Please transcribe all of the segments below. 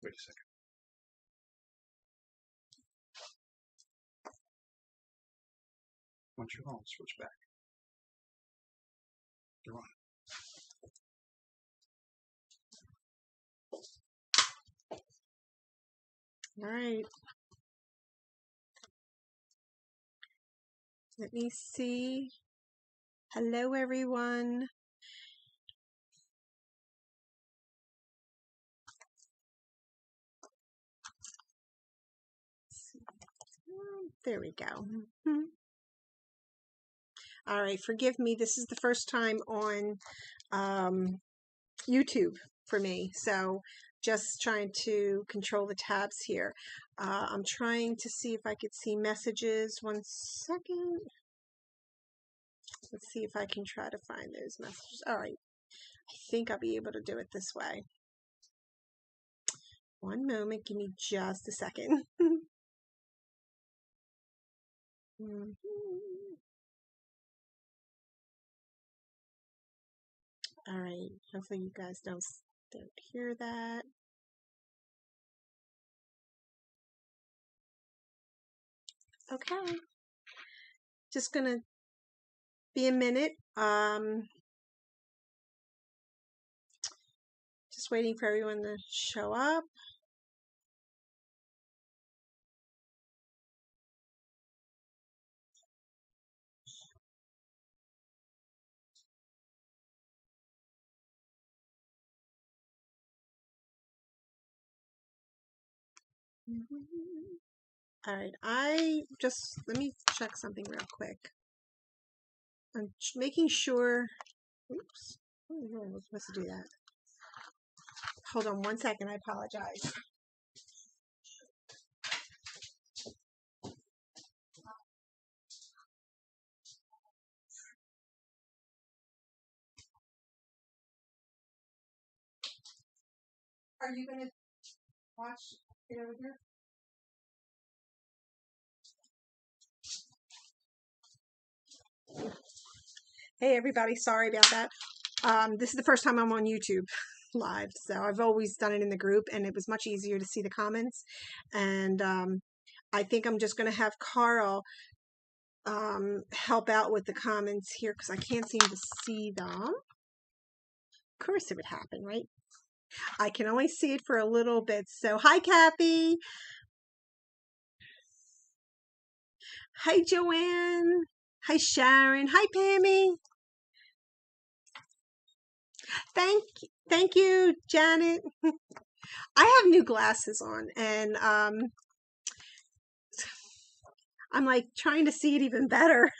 Wait a second. Once you're on, switch back. You're on. All right. Let me see. Hello, everyone. There we go. All right, forgive me. This is the first time on YouTube for me, so just trying to control the tabs here. I'm trying to see if I could see messages. 1 second. Let's see if I can try to find those messages. All right, I think I'll be able to do it this way. One moment, give me just a second. All right, hopefully you guys don't hear that. Okay, just gonna be a minute. Just waiting for everyone to show up. All right, let me check something real quick. I'm making sure, oops, I was supposed to do that. Hold on 1 second, I apologize. Are you going to watch it over here? Hey everybody, sorry about that. This is the first time I'm on YouTube live, so I've always done it in the group, and it was much easier to see the comments. And I think I'm just going to have Carl help out with the comments here because I can't seem to see them. Of course it would happen, right? I can only see it for a little bit. So hi Kathy. Hi Joanne. Hi Sharon. Hi Pammy. Thank you, Janet. I have new glasses on, and I'm like trying to see it even better.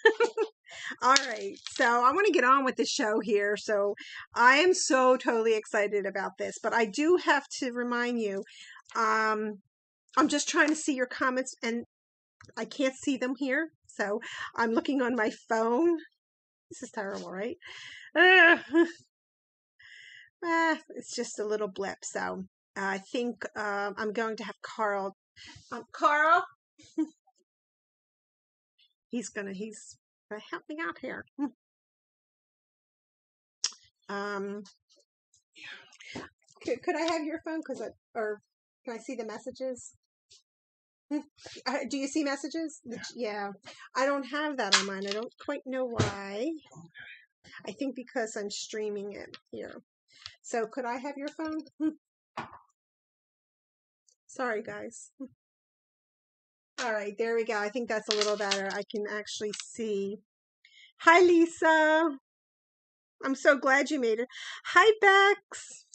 All right, so I want to get on with the show here. So I am so totally excited about this, but I do have to remind you, I'm just trying to see your comments, and I can't see them here. So I'm looking on my phone. This is terrible, right? It's just a little blip. So I think I'm going to have Carl. Carl, he's gonna help me out here. Could I have your phone? Or can I see the messages? Do you see messages? Yeah, I don't have that on mine. I don't quite know why. I think because I'm streaming it here. So could I have your phone? Sorry, guys. All right, there we go. I think that's a little better. I can actually see. Hi, Lisa. I'm so glad you made it. Hi, Bex.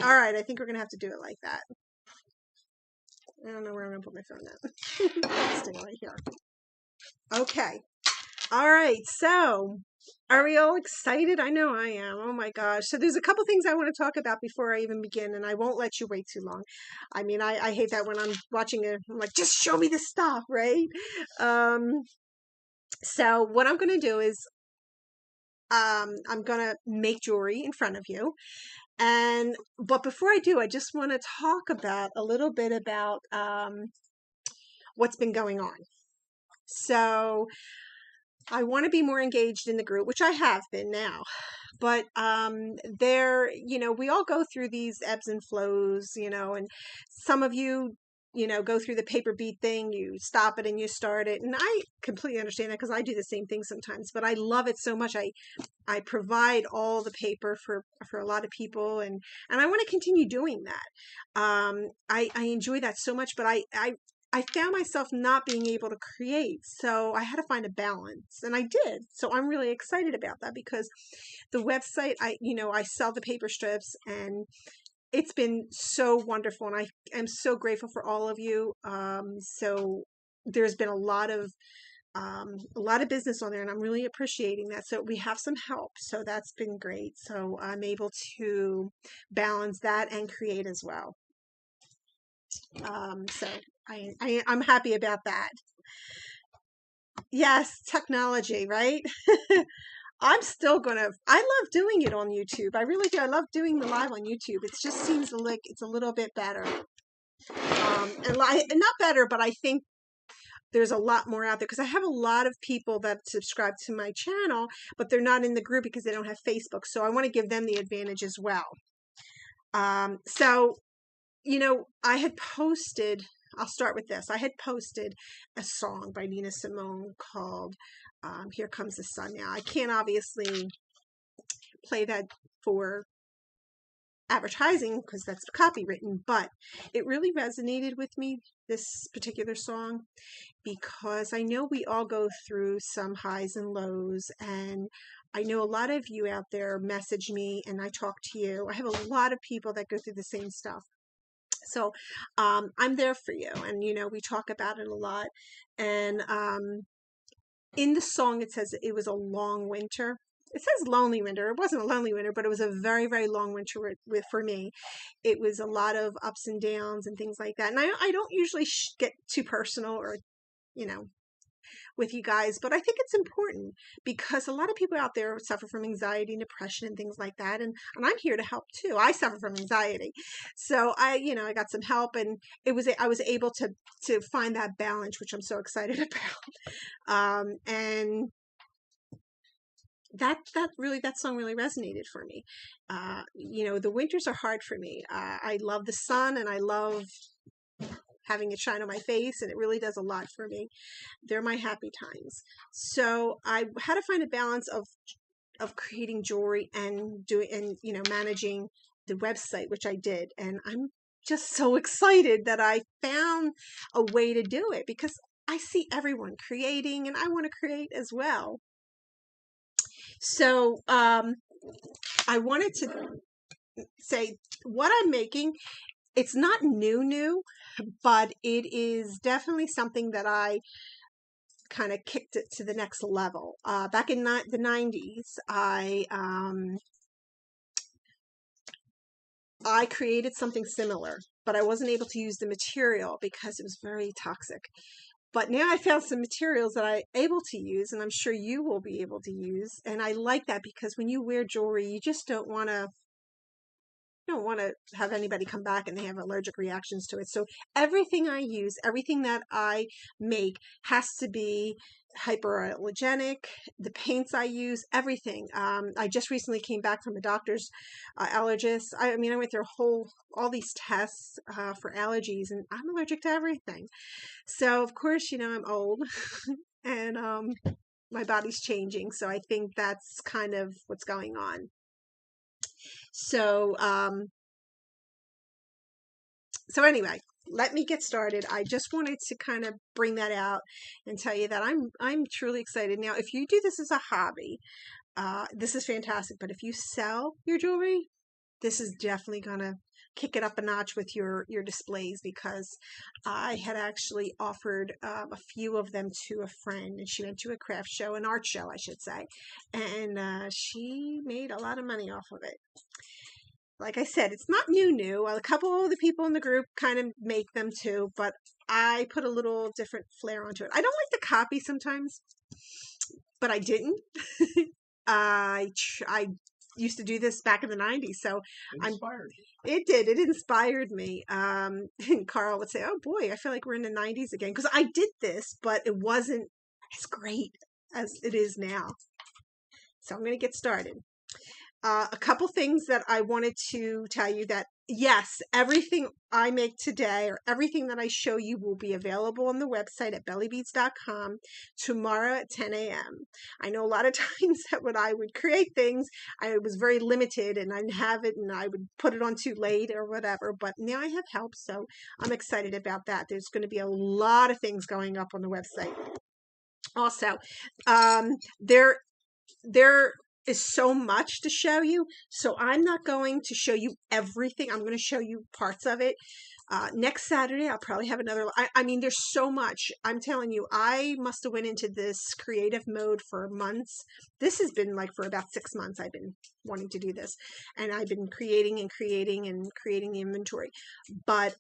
All right, I think we're going to have to do it like that. I don't know where I'm going to put my phone now. Stay right here. Okay. All right, so are we all excited? I know I am. Oh my gosh. So there's a couple things I want to talk about before I even begin, and I won't let you wait too long. I mean, I hate that when I'm watching I'm like, just show me the stuff, right? So what I'm going to do is I'm going to make jewelry in front of you. But before I do, I just want to talk about a little bit about what's been going on. So I want to be more engaged in the group, which I have been now. But there, we all go through these ebbs and flows, and some of you, go through the paper bead thing, you stop it and you start it. And I completely understand that because I do the same thing sometimes, but I love it so much. I provide all the paper for a lot of people, and I want to continue doing that. I enjoy that so much, but I found myself not being able to create. So I had to find a balance, and I did. So I'm really excited about that because the website, I sell the paper strips, and it's been so wonderful. And I am so grateful for all of you. So there's been a lot of business on there, and I'm really appreciating that. So we have some help. So that's been great. So I'm able to balance that and create as well. So I'm happy about that. Yes, technology, right? I love doing it on YouTube. I really do. I love doing the live on YouTube. It just seems like it's a little bit better. And not better, but I think there's a lot more out there because I have a lot of people that subscribe to my channel, but they're not in the group because they don't have Facebook. So I want to give them the advantage as well. So I had posted, I'll start with this. I had posted a song by Nina Simone called Here Comes the Sun. Now, I can't obviously play that for advertising because that's copywritten, but it really resonated with me, this particular song, because I know we all go through some highs and lows, and I know a lot of you out there message me and I talk to you. I have a lot of people that go through the same stuff. So I'm there for you, and we talk about it a lot. And in the song it says it was a long winter. It says lonely winter. It wasn't a lonely winter, but it was a very, very long winter for me. It was a lot of ups and downs and things like that. And I don't usually get too personal or with you guys, but I think it's important because a lot of people out there suffer from anxiety and depression and things like that, and I'm here to help too. I suffer from anxiety, so I got some help, and I was able to find that balance, which I'm so excited about. And that song really resonated for me. The winters are hard for me. I love the sun, and I love having it shine on my face, and it really does a lot for me. They're my happy times. So I had to find a balance of creating jewelry and managing the website, which I did. And I'm just so excited that I found a way to do it because I see everyone creating and I want to create as well. So I wanted to say what I'm making. It's not new, but it is definitely something that I kind of kicked it to the next level. Back in the 90s, I created something similar, but I wasn't able to use the material because it was very toxic. But now I found some materials that I'm able to use, and I'm sure you will be able to use. And I like that because when you wear jewelry, you just don't want to have anybody come back and they have allergic reactions to it. So everything I use, everything that I make has to be hypoallergenic. The paints I use, everything. I just recently came back from a doctor's allergist. I went through all these tests for allergies, and I'm allergic to everything. So of course, I'm old and my body's changing. So I think that's kind of what's going on. So, so anyway, let me get started. I just wanted to kind of bring that out and tell you that I'm truly excited. Now, if you do this as a hobby, this is fantastic. But if you sell your jewelry, this is definitely gonna kick it up a notch with your displays, because I had actually offered a few of them to a friend, and she went to a craft show, an art show, I should say, and she made a lot of money off of it. Like I said, it's not new. A couple of the people in the group kind of make them too, but I put a little different flair onto it. I don't like to copy sometimes, but I didn't. I used to do this back in the 90s, so it did. It inspired me. And Carl would say, "Oh boy, I feel like we're in the 90s again," because I did this, but it wasn't as great. as it is now. So I'm going to get started. A couple things that I wanted to tell you that, yes, everything I make today or everything that I show you will be available on the website at belliebeads.com tomorrow at 10 a.m. I know a lot of times that when I would create things, I was very limited and I'd have it and I would put it on too late or whatever, but now I have help, so I'm excited about that. There's going to be a lot of things going up on the website. Also, there is so much to show you, so I'm not going to show you everything. I'm going to show you parts of it. Next Saturday, I'll probably have another. I mean, there's so much. I'm telling you, I must have went into this creative mode for months. This has been like for about 6 months. I've been wanting to do this, and I've been creating the inventory. But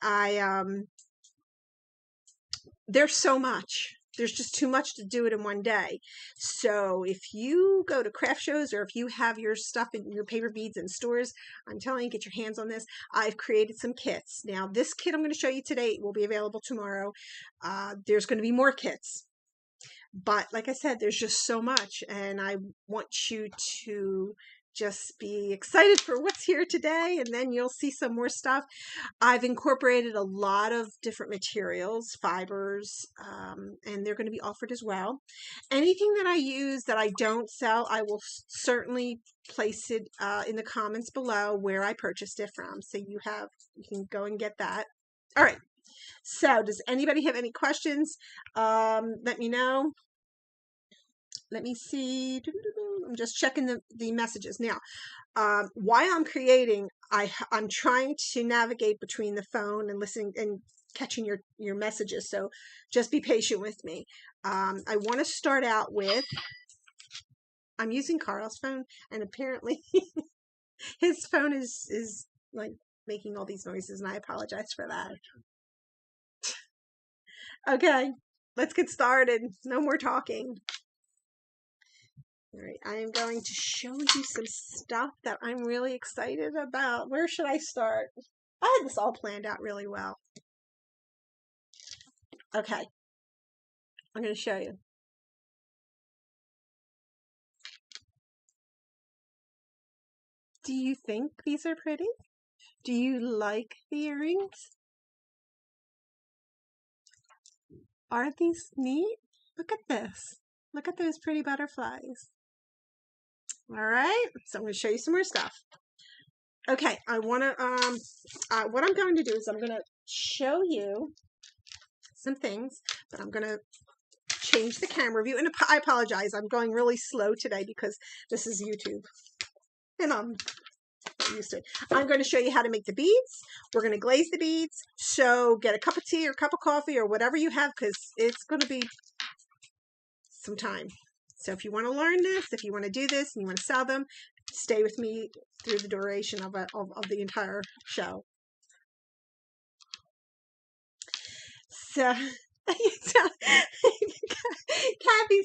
there's so much. There's just too much to do it in one day. So if you go to craft shows or if you have your stuff in your paper beads in stores, I'm telling you, get your hands on this. I've created some kits. Now, this kit I'm going to show you today will be available tomorrow. There's going to be more kits. But like I said, there's just so much, and I want you to just be excited for what's here today, and then you'll see some more stuff. I've incorporated a lot of different materials, fibers, and they're going to be offered as well. Anything that I use that I don't sell, I will certainly place it in the comments below where I purchased it from, so you can go and get that. All right. So does anybody have any questions? Let me know. Let me see. I'm just checking the messages now. While I'm creating, I'm trying to navigate between the phone and listening and catching your messages. So just be patient with me. I want to start out with, I'm using Carl's phone, and apparently his phone is like making all these noises, and I apologize for that. Okay, let's get started. No more talking. All right, I am going to show you some stuff that I'm really excited about. Where should I start? I had this all planned out really well. Okay, I'm going to show you. Do you think these are pretty? Do you like the earrings? Aren't these neat? Look at this. Look at those pretty butterflies. All right, so I'm going to show you some more stuff. Okay, I want to, what I'm going to do is I'm going to show you some things, but I'm going to change the camera view. And I apologize, I'm going really slow today because this is YouTube. And I'm not used to it. I'm going to show you how to make the beads. We're going to glaze the beads. So get a cup of tea or a cup of coffee or whatever you have, because it's going to be some time. So if you want to learn this, if you want to do this and you want to sell them, stay with me through the duration of the entire show. So, Kathy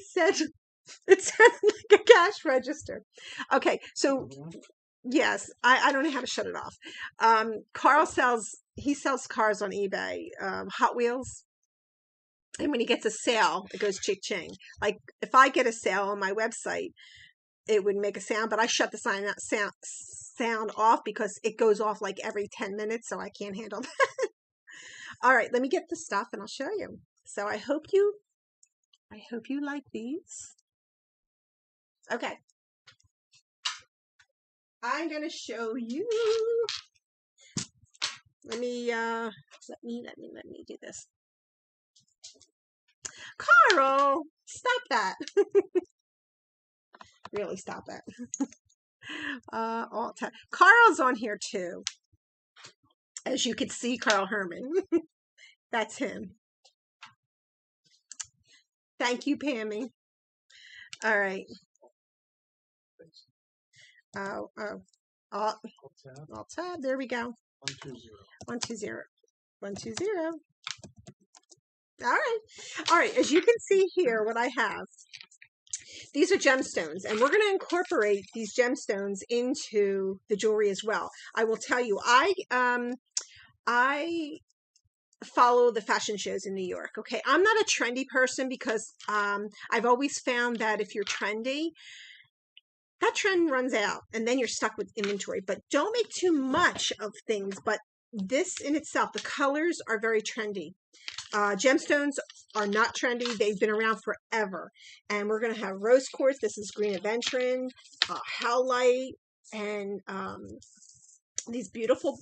said it sounded like a cash register. Okay, so yes, I don't know how to shut it off. Carl sells cars on eBay, Hot Wheels. And when he gets a sale, it goes ching-ching. Like, if I get a sale on my website, it would make a sound, but I shut the sound off because it goes off like every 10 minutes, so I can't handle that. All right, let me get the stuff and I'll show you. So I hope you like these. Okay. I'm going to show you. Let me do this. Carl, stop that. Really stop that. Carl's on here too. As you can see, Carl Herman. That's him. Thank you, Pammy. All right. Alt tab. There we go. 120. 120. All right. As you can see here, what I have, these are gemstones, and we're going to incorporate these gemstones into the jewelry as well. I will tell you, I follow the fashion shows in New York. Okay, I'm not a trendy person because I've always found that if you're trendy, that trend runs out and then you're stuck with inventory. But don't make too much of things. But this in itself, the colors are very trendy. Gemstones are not trendy. They've been around forever. And we're going to have rose quartz. This is green aventurine, howlite, and these beautiful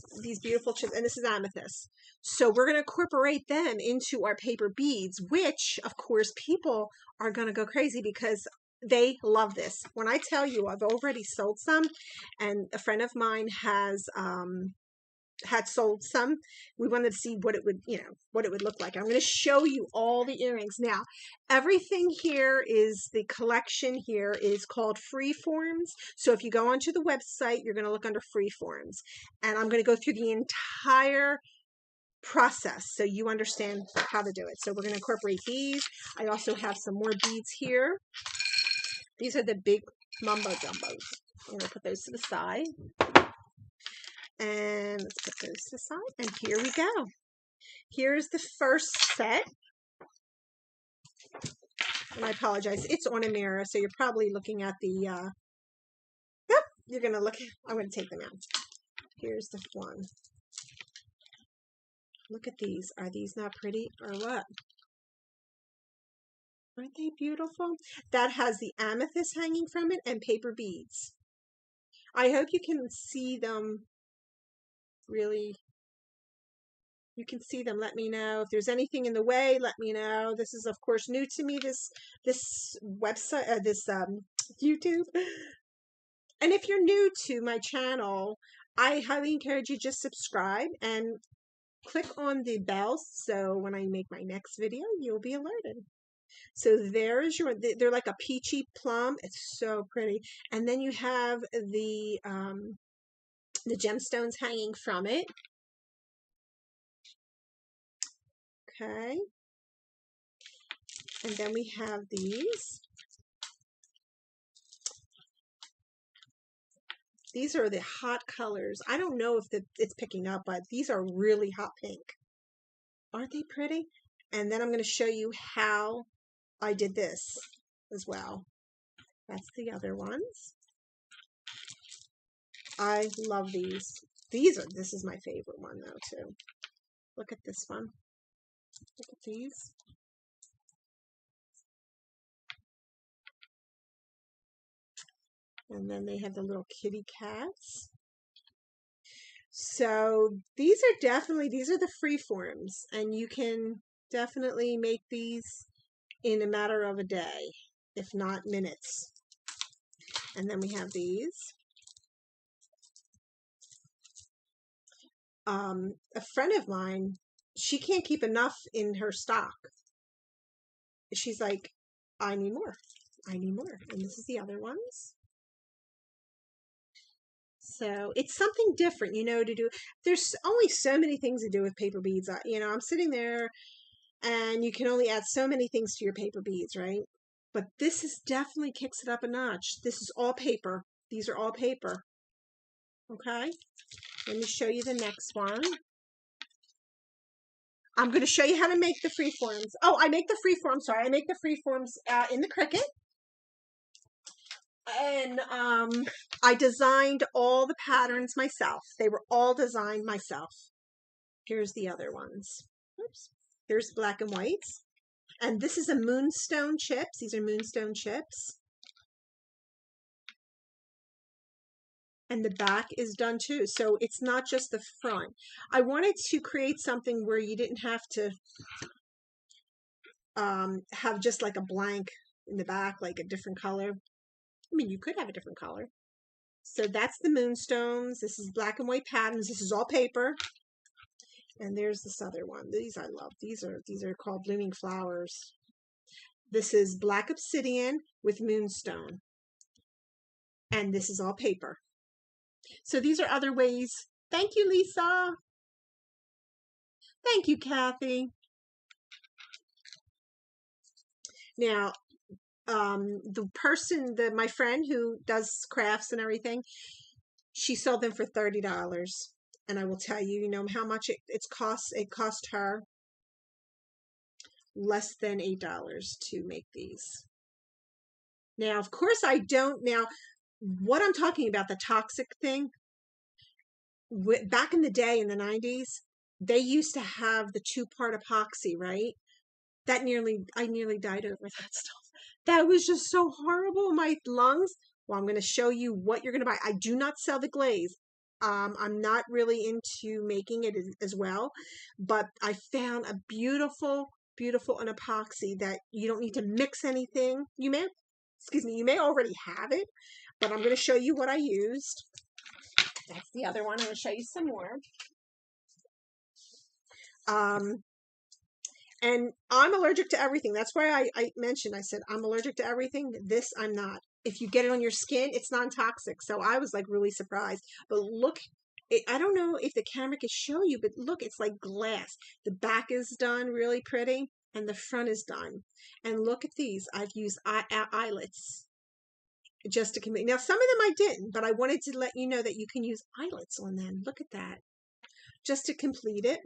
chips. And this is amethyst. So we're going to incorporate them into our paper beads, which of course people are going to go crazy because they love this. When I tell you, I've already sold some, and a friend of mine has had sold some. We wanted to see what it would, what it would look like. I'm going to show you all the earrings. Now, everything here is, the collection here is called Freeforms. So if you go onto the website, you're going to look under Freeforms. And I'm going to go through the entire process so you understand how to do it. So we're going to incorporate these. I also have some more beads here. These are the big mumbo jumbos. I'm going to put those to the side. And let's put those to the side. And here we go. Here's the first set. And I apologize. It's on a mirror, so you're probably looking at the, yep, you're going to look. I'm going to take them out. Here's the one. Look at these. Are these not pretty or what? Aren't they beautiful? That has the amethyst hanging from it and paper beads. I hope you can see them. Really, you can see them. Let me know if there's anything in the way. Let me know. This is of course new to me, this website, this YouTube. And if you're new to my channel, I highly encourage you just subscribe and click on the bell so when I make my next video you'll be alerted. So there's your, they're like a peachy plum. It's so pretty. And then you have the gemstones hanging from it. Okay. And then we have these. These are the hot colors. I don't know if it's picking up, but these are really hot pink. Aren't they pretty? And then I'm going to show you how I did this as well. That's the other ones. I love these. This is my favorite one though too. Look at this one. Look at these. And then they have the little kitty cats. So these are the Freeforms, and you can definitely make these in a matter of a day, if not minutes. And then we have these. A friend of mine, she can't keep enough in her stock. She's like, I need more. I need more. And this is the other ones. So it's something different, to do. There's only so many things to do with paper beads. I'm sitting there and you can only add so many things to your paper beads, right? But this is definitely kicks it up a notch. This is all paper. These are all paper. Okay. Let me show you the next one. I'm going to show you how to make the Freeforms. Oh, I make the Freeforms. Sorry, I make the Freeforms in the Cricut. And I designed all the patterns myself. They were all designed myself. Here's the other ones. Oops. Here's black and whites. And this is a Moonstone chips. These are Moonstone chips. And the back is done too. So it's not just the front. I wanted to create something where you didn't have to have just like a blank in the back, like a different color. I mean, you could have a different color. So that's the Moonstones. This is black and white patterns. This is all paper. And there's this other one. These I love. These are called Blooming Flowers. This is black obsidian with Moonstone. And this is all paper. So these are other ways. Thank you, Lisa. Thank you, Kathy. Now, my friend who does crafts and everything, she sold them for $30. And I will tell you, you know, how much it costs. It cost her less than $8 to make these. Now, of course, I don't. Now, what I'm talking about, the toxic thing, back in the day in the 90s, they used to have the 2-part epoxy, right? I nearly died over that stuff. That was just so horrible in my lungs. Well, I'm going to show you what you're going to buy. I do not sell the glaze. I'm not really into making it as well, but I found a beautiful, beautiful an epoxy that you don't need to mix anything. You may already have it, but I'm going to show you what I used. That's the other one. I'm going to show you some more. And I'm allergic to everything. That's why I mentioned, I said, I'm allergic to everything. This, I'm not. If you get it on your skin, it's non-toxic. So I was like really surprised. But look, I don't know if the camera can show you, but look, it's like glass. The back is done really pretty and the front is done. And look at these. I've used eyelets just to commit. Now, some of them I didn't, but I wanted to let you know that you can use eyelets on them. Look at that. Just to complete it.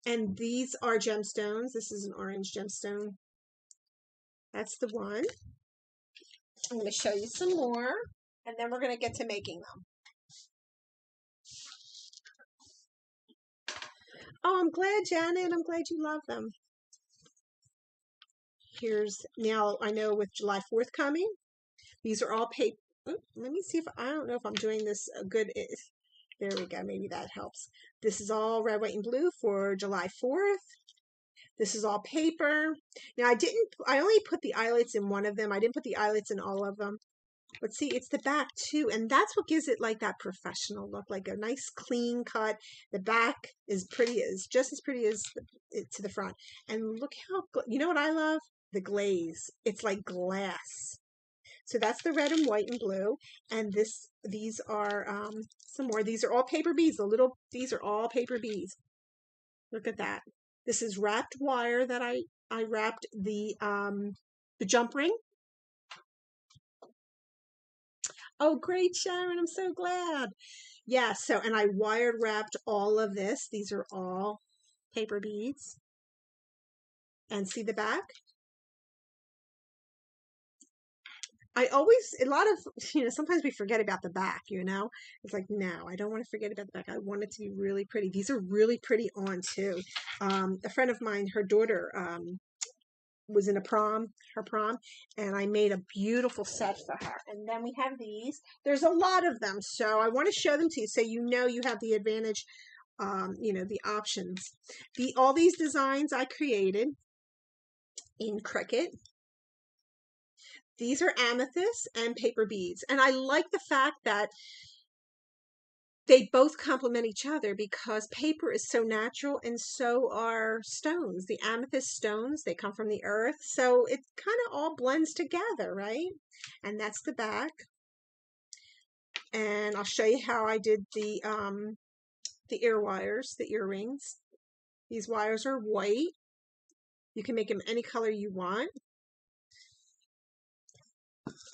And these are gemstones. This is an orange gemstone. That's the one. I'm going to show you some more, and then we're going to get to making them. Oh, I'm glad, Janet. I'm glad you love them. Here's, now I know with July 4th coming, these are all paper. Let me see if, I don't know if I'm doing this good. There we go. Maybe that helps. This is all red, white, and blue for July 4th. This is all paper. Now I only put the eyelets in one of them. I didn't put the eyelets in all of them. But see, it's the back too. And that's what gives it like that professional look, like a nice clean cut. The back is just as pretty as to the front. And look how, you know what I love? The glaze. It's like glass. So that's the red and white and blue. And these are some more. These are all paper beads. These are all paper beads. Look at that. This is wrapped wire that I wrapped the jump ring. Oh, great, Sharon. I'm so glad. Yeah, so, and I wired wrapped all of this. These are all paper beads. And see the back? Sometimes we forget about the back, you know? It's like, no, I don't want to forget about the back. I want it to be really pretty. These are really pretty on too. A friend of mine, her daughter was in her prom, and I made a beautiful set for her. And then we have these. There's a lot of them, so I want to show them to you so you know you have the advantage, the options. All these designs I created in Cricut. These are amethyst and paper beads. And I like the fact that they both complement each other because paper is so natural and so are stones. The amethyst stones, they come from the earth. So it kind of all blends together, right? And that's the back. And I'll show you how I did the ear wires, the earrings. These wires are white. You can make them any color you want.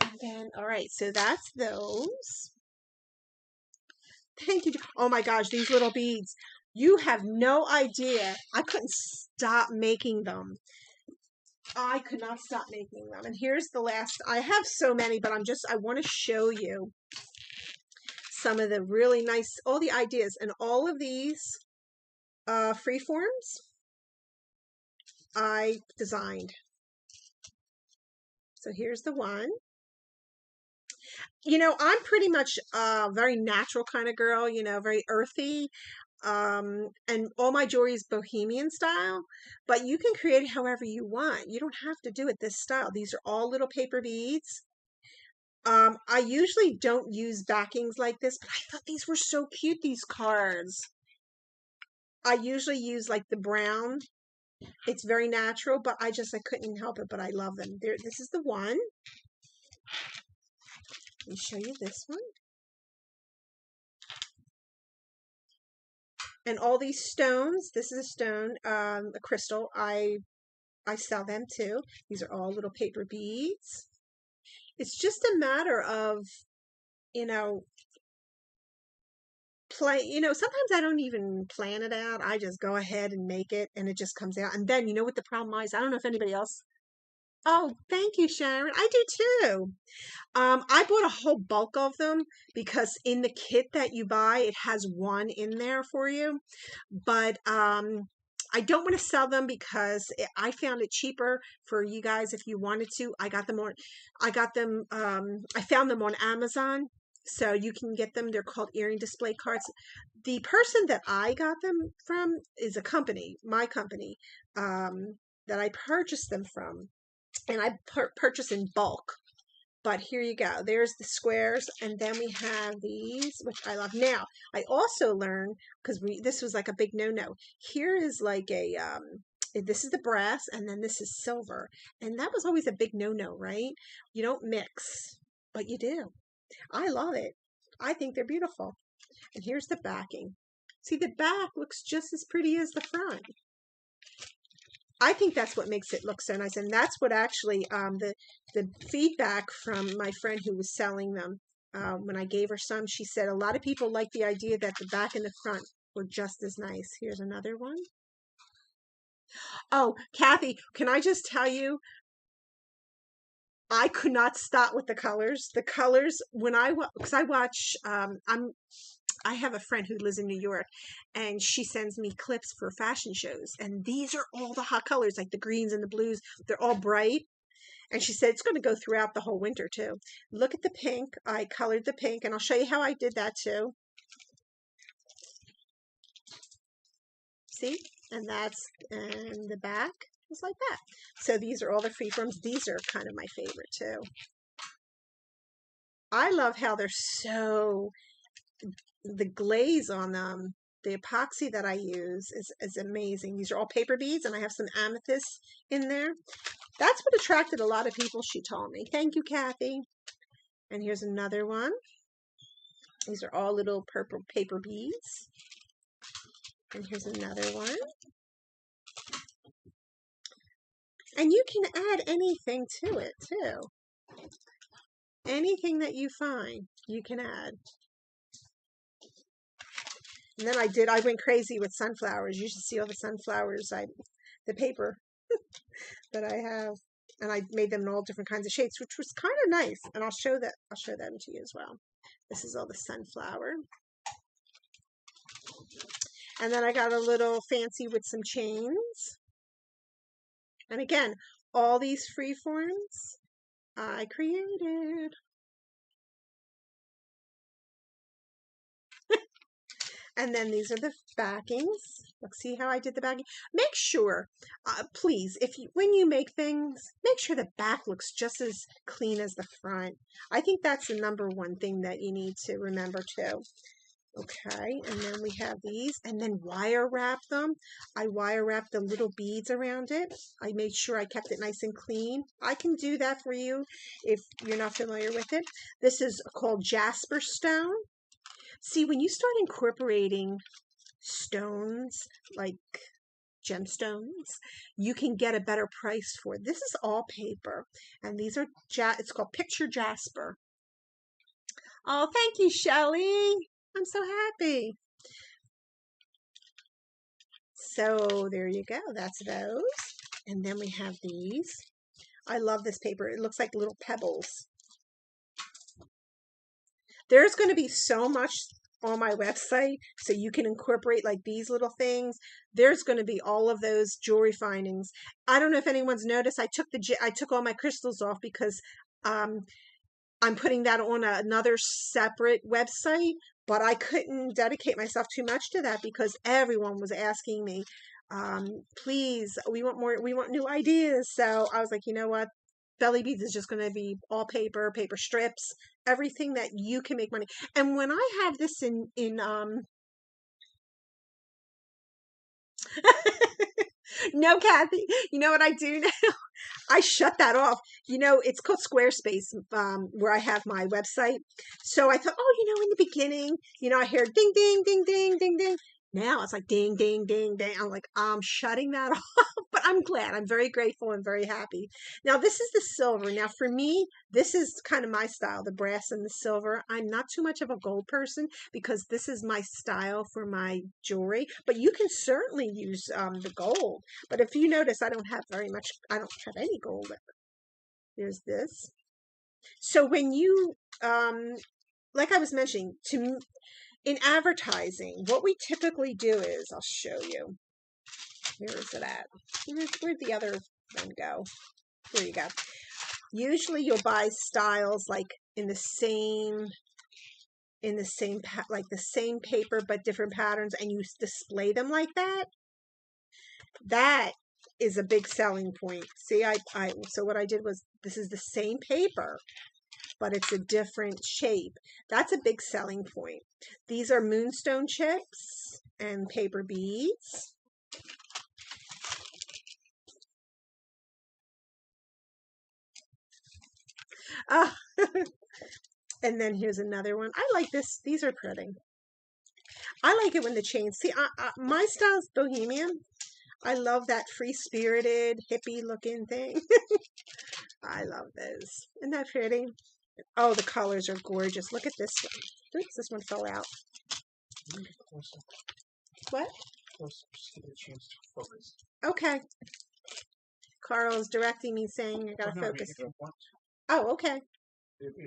And then, all right, so that's those. Thank you. Oh my gosh, these little beads. You have no idea. I couldn't stop making them. I could not stop making them. And here's the last. I have so many, but I want to show you some of the really nice, all the ideas. And all of these freeforms I designed. So here's the one. I'm pretty much a very natural kind of girl, very earthy. And all my jewelry is bohemian style, but you can create it however you want. You don't have to do it this style. These are all little paper beads. I usually don't use backings like this, but I thought these were so cute, these cards. I usually use like the brown. It's very natural, but I couldn't help it, but I love them. This is the one. Let me show you this one. And all these stones, this is a stone, a crystal, I sell them too. These are all little paper beads. It's just a matter of, plan, sometimes I don't even plan it out. I just go ahead and make it and it just comes out. And then you know what the problem is? I don't know if anybody else. Oh, thank you, Sharon. I do too. I bought a whole bulk of them because in the kit that you buy, it has one in there for you. But I don't want to sell them because I found it cheaper for you guys if you wanted to. I found them on Amazon. So you can get them. They're called earring display cards. The person that I got them from is a company, my company, that I purchased them from. And I purchase in bulk. But here you go. There's the squares, and then we have these, which I love. Now, I also learned, because this was like a big no-no. Here is like this is the brass, and then this is silver. And that was always a big no-no, right? You don't mix, but you do. I love it. I think they're beautiful. And here's the backing. See, the back looks just as pretty as the front. I think that's what makes it look so nice, and that's what actually the feedback from my friend who was selling them when I gave her some. She said a lot of people like the idea that the back and the front were just as nice. Here's another one. Oh, Kathy, can I just tell you? I could not stop with the colors. The colors when because I watch. I have a friend who lives in New York, and she sends me clips for fashion shows. And these are all the hot colors, like the greens and the blues. They're all bright. And she said it's going to go throughout the whole winter, too. Look at the pink. I colored the pink, and I'll show you how I did that, too. See? And the back is like that. So these are all the freeforms. These are kind of my favorite, too. I love how they're so... The glaze on them, the epoxy that I use is amazing. These are all paper beads, and I have some amethyst in there. That's what attracted a lot of people, she told me. Thank you, Kathy. And here's another one. These are all little purple paper beads. And here's another one. And you can add anything to it, too. Anything that you find, you can add. And then I went crazy with sunflowers. You should see all the sunflowers, the paper that I have. And I made them in all different kinds of shapes, which was kind of nice. And I'll show them to you as well. This is all the sunflower. And then I got a little fancy with some chains. And again, all these free forms I created. And then these are the backings. Look, see how I did the backing? Make sure, please, when you make things, make sure the back looks just as clean as the front. I think that's the number one thing that you need to remember too. Okay, and then we have these, and then wire wrap them. I wire wrapped the little beads around it. I made sure I kept it nice and clean. I can do that for you if you're not familiar with it. This is called Jasper Stone. See, when you start incorporating stones like gemstones, you can get a better price for it. This is all paper, and these are it's called Picture Jasper. Oh, thank you, Shelly. I'm so happy. So there you go. That's those. And then we have these. I love this paper. It looks like little pebbles. There's going to be so much on my website, so you can incorporate like these little things. There's going to be all of those jewelry findings. I don't know if anyone's noticed. I took all my crystals off because I'm putting that on another separate website, but I couldn't dedicate myself too much to that because everyone was asking me, please, we want more, we want new ideas. So I was like, you know what? Bellie Beads is just going to be all paper, paper strips, everything that you can make money. And when I have this in no, Kathy, you know what I do now? I shut that off. It's called Squarespace, where I have my website. So I thought, in the beginning, I hear ding, ding, ding, ding, ding, ding. Now it's like ding, ding, ding, ding. I'm like, I'm shutting that off, but I'm glad. I'm very grateful and very happy. Now, this is the silver. Now, for me, this is kind of my style, the brass and the silver. I'm not too much of a gold person because this is my style for my jewelry, but you can certainly use the gold. But if you notice, I don't have very much, I don't have any gold. There's this. So when you, like I was mentioning, in advertising, what we typically do is, I'll show you. Where is it at? Where'd the other one go? There you go. Usually you'll buy styles like in the same like the same paper but different patterns, and you display them like that. That is a big selling point. See, so what I did was, this is the same paper, but it's a different shape. That's a big selling point. These are Moonstone chips and paper beads. Oh, and then here's another one. I like this. These are pretty. I like it when the chains, see, my style is bohemian. I love that free-spirited, hippie-looking thing. I love those. Isn't that pretty? Oh, the colors are gorgeous. Look at this one. Oops, this one fell out. What? Okay. Carl's directing me, saying I gotta focus. Oh, okay.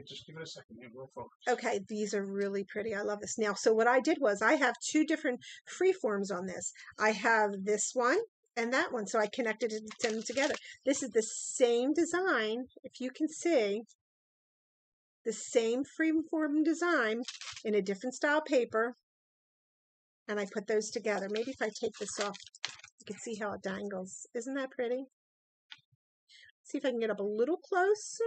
Just give it a second and we'll focus. Okay, these are really pretty. I love this. Now, so what I did was, I have two different free forms on this. I have this one and that one, so I connected them together. This is the same design, if you can see, the same free form design in a different style paper, and I put those together. Maybe if I take this off, you can see how it dangles. Isn't that pretty? See if I can get up a little closer.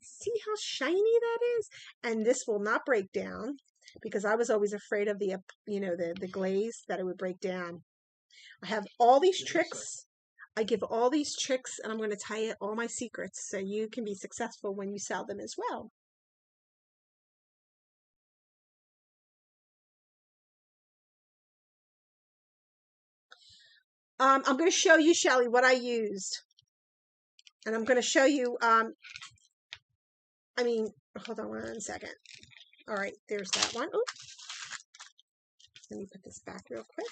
See how shiny that is? And this will not break down, because I was always afraid of the, the glaze, that it would break down. I have all these tricks. I give all these tricks, and I'm going to tell you all my secrets so you can be successful when you sell them as well. I'm going to show you, Shelly, what I used. And I'm going to show you, hold on 1 second. All right, there's that one. Oops. Let me put this back real quick.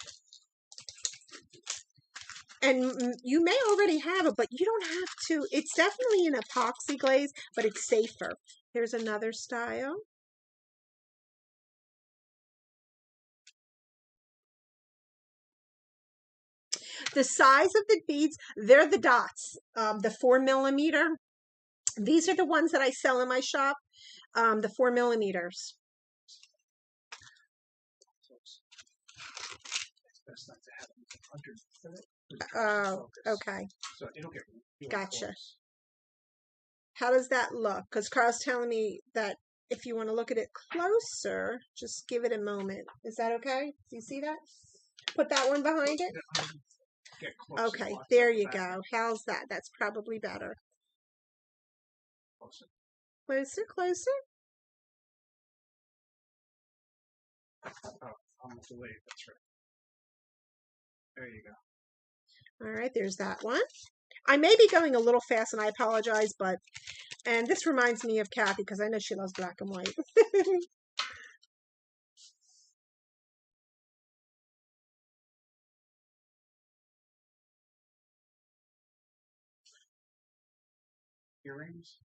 And you may already have it, but you don't have to. It's definitely an epoxy glaze, but it's safer. Here's another style. The size of the beads, they're the dots, the 4mm. These are the ones that I sell in my shop, the 4mm. Best not to have them 100. Oh, okay. So it'll get Gotcha. Close. How does that look? Because Carl's telling me that if you want to look at it closer, just give it a moment. Is that okay? Do you see that? Put that one behind it. Okay, there you go. How's that? That's probably better. Closer. Closer, closer. Oh, almost delayed. That's right. There you go. All right, there's that one. I may be going a little fast, and I apologize, and this reminds me of Kathy, because I know she loves black and white. Earrings?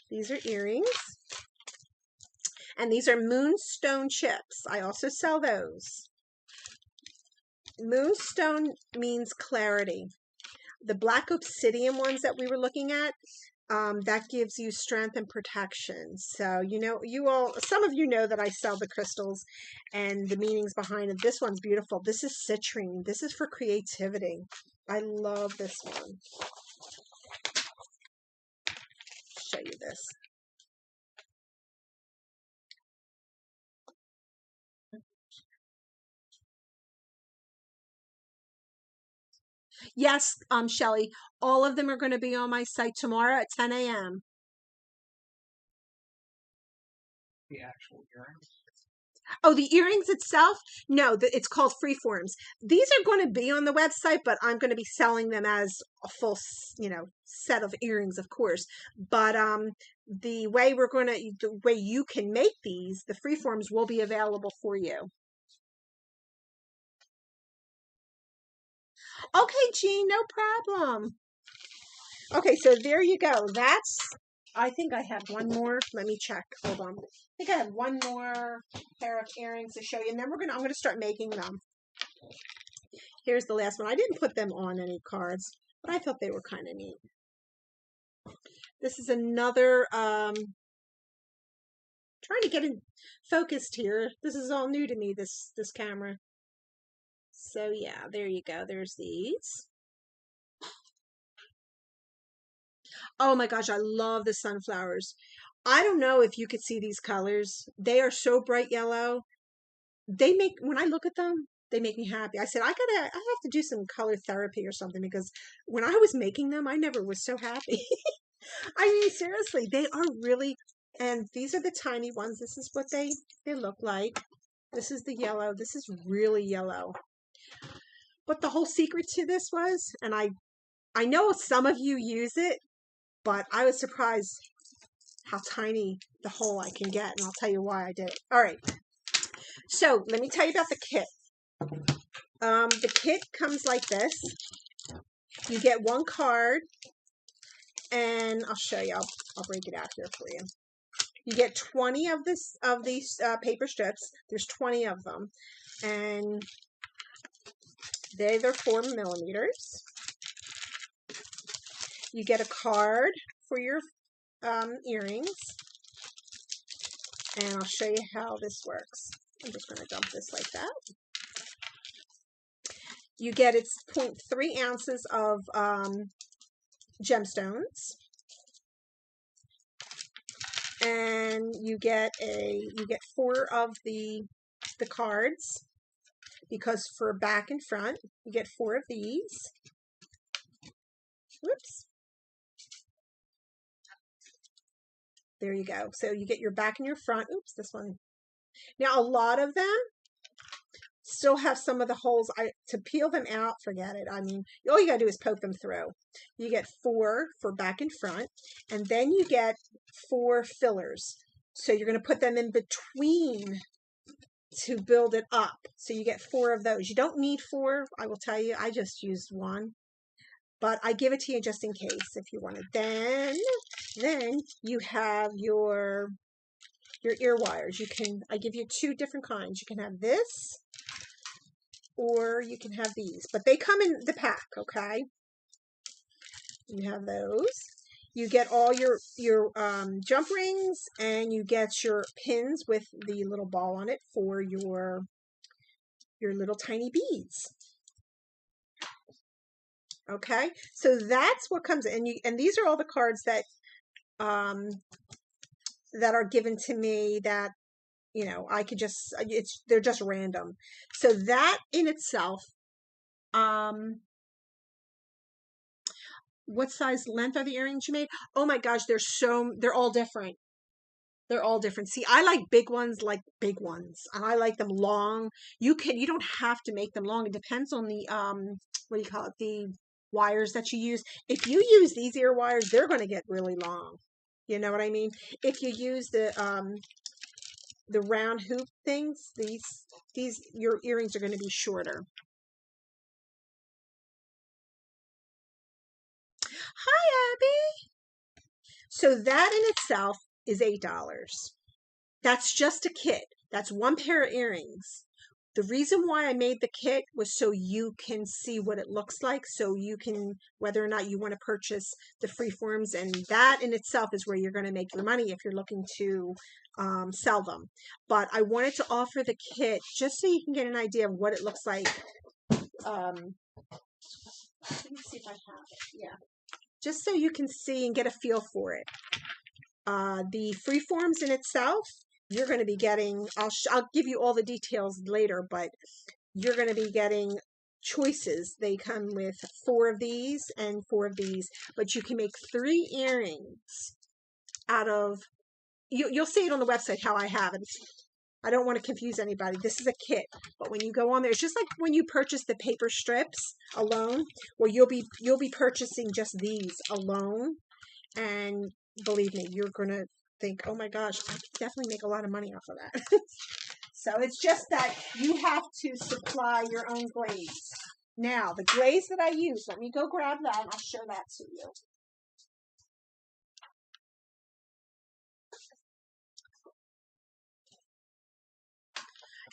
These are earrings. And these are Moonstone chips. I also sell those. Moonstone means clarity. The black obsidian ones that we were looking at, that gives you strength and protection. So, some of you know that I sell the crystals and the meanings behind it. This one's beautiful. This is citrine. This is for creativity. I love this one. Show you this. Yes, Shelly, all of them are going to be on my site tomorrow at 10 a.m. The actual earrings? Oh, the earrings itself? No, it's called Freeforms. These are going to be on the website, but I'm going to be selling them as a full, set of earrings, of course. But the way the way you can make these, the Freeforms will be available for you. Okay, Jean, no problem. Okay, so there you go. I think I have one more. Let me check. Hold on. I think I have one more pair of earrings to show you, and then I'm going to start making them. Here's the last one. I didn't put them on any cards, but I thought they were kind of neat. This is another, trying to get it focused here. This is all new to me, this camera. So yeah, there you go. There's these. Oh my gosh, I love the sunflowers. I don't know if you could see these colors. They are so bright yellow. When I look at them, they make me happy. I said, I have to do some color therapy or something, because when I was making them, I never was so happy. I mean, seriously, they are really, and these are the tiny ones. This is what they look like. This is the yellow. This is really yellow. But the whole secret to this was, and I know some of you use it, but I was surprised how tiny the hole I can get, and I'll tell you why I did it. All right. So let me tell you about the kit. The kit comes like this. You get one card, and I'll show you. I'll break it out here for you. You get 20 of these paper strips. There's 20 of them, and they're 4 millimeters. You get a card for your earrings, and I'll show you how this works. I'm just going to dump this like that. You get 0.3 ounces of gemstones, and you get 4 of the cards, because for back and front you get 4 of these. Whoops. There you go. So you get your back and your front. Oops, this one. Now a lot of them still have some of the holes. To peel them out, forget it. I mean, all you gotta do is poke them through. You get 4 for back and front, and then you get 4 fillers. So you're gonna put them in between to build it up. So you get 4 of those. You don't need 4, I will tell you. I just used 1. But I give it to you just in case if you want it. Then you have your ear wires. I give you 2 different kinds. You can have this, or you can have these. But they come in the pack, okay? You have those. You get all your jump rings, and you get your pins with the little ball on it for your little tiny beads. Okay, so that's what comes in, and these are all the cards that that are given to me, that I could just, they're just random. So that in itself, what size length are the earrings you made? Oh my gosh, they're all different. They're all different. See, I like big ones, and I like them long. You don't have to make them long. It depends on the what do you call it? The wires that you use. If you use these ear wires, they're going to get really long. You know what I mean? If you use the round hoop things, your earrings are going to be shorter. Hi, Abby. So that in itself is $8. That's just a kit. That's 1 pair of earrings. The reason why I made the kit was so you can see what it looks like, so you can, whether or not you want to purchase the Freeforms, and that in itself is where you're going to make your money if you're looking to sell them. But I wanted to offer the kit just so you can get an idea of what it looks like. Let me see if I have it. Yeah. Just so you can see and get a feel for it. The Freeforms in itself, you're going to be getting, I'll give you all the details later, but you're going to be getting choices. They come with 4 of these and 4 of these, but you can make 3 earrings out of, you'll see it on the website how I have it. I don't want to confuse anybody. This is a kit, but when you go on there, it's just like when you purchase the paper strips alone. Well, you'll be purchasing just these alone, and believe me, you're gonna think, oh my gosh, I could definitely make a lot of money off of that. So it's just that you have to supply your own glaze. Now, the glaze that I use, let me go grab that and I'll show that to you.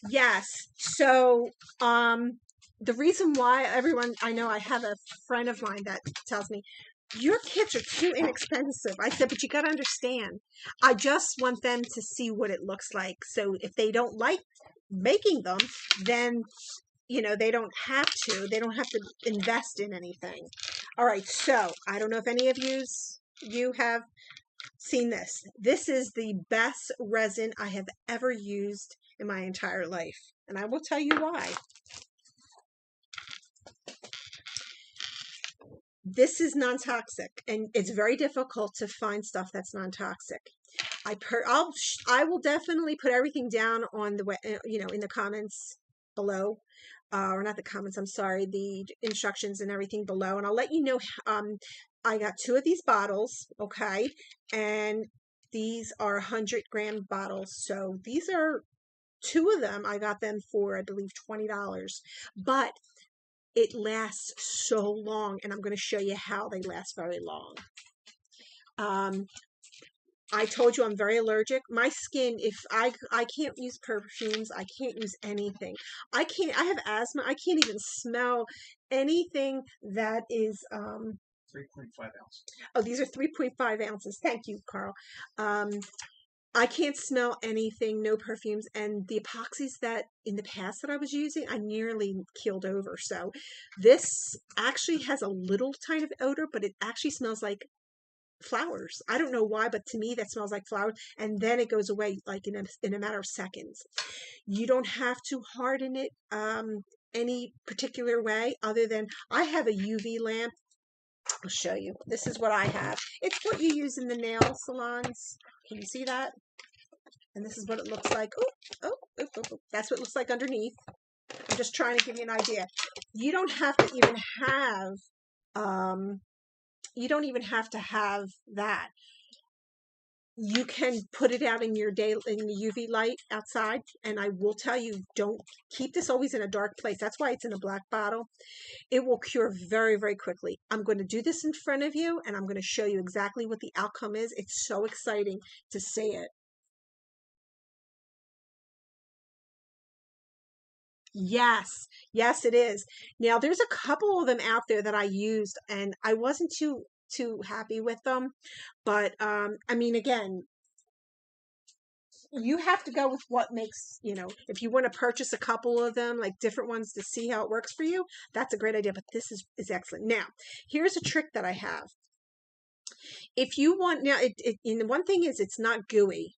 Yes. So, the reason why everyone, I know I have a friend of mine that tells me, your kits are too inexpensive. I said, but you got to understand, I just want them to see what it looks like. So if they don't like making them, then, you know, they don't have to invest in anything. All right. So I don't know if any of you have seen this. This is the best resin I have ever used in my entire life. And I will tell you why. This is non-toxic, and it's very difficult to find stuff that's non-toxic. I will definitely put everything down on the in the comments below, or not the comments. I'm sorry, the instructions and everything below, and I'll let you know. I got 2 of these bottles, okay, and these are 100-gram bottles. So these are 2 of them. I got them for, I believe, $20, but it lasts so long, and I'm going to show you how they last very long. I told you I'm very allergic. My skin, if I can't use perfumes, I can't use anything. I have asthma. I can't even smell anything that is 3.5 ounces. Oh, these are 3.5 ounces. Thank you, Carl. I can't smell anything, no perfumes, and the epoxies that in the past that I was using, I nearly keeled over. So this actually has a little tiny of odor, but it actually smells like flowers. I don't know why, but to me that smells like flowers, and then it goes away like in a matter of seconds. You don't have to harden it any particular way other than I have a UV lamp. I'll show you. This is what I have. It's what you use in the nail salons. Can you see that? And this is what it looks like. Oh, that's what it looks like underneath. I'm just trying to give you an idea. You don't have to even have that. You can put it out in your day in the UV light outside, and I will tell you, don't keep this always in a dark place. That's why it's in a black bottle. It will cure very, very quickly. I'm going to do this in front of you, and I'm going to show you exactly what the outcome is. It's so exciting to see it. Yes, yes, it is. Now, there's a couple of them out there that I used, and I wasn't too happy with them. But I mean, again, you have to go with what makes, if you want to purchase a couple of them, like different ones to see how it works for you, that's a great idea. But this is excellent. Now, here's a trick that I have. If you want, now, and the one thing is it's not gooey.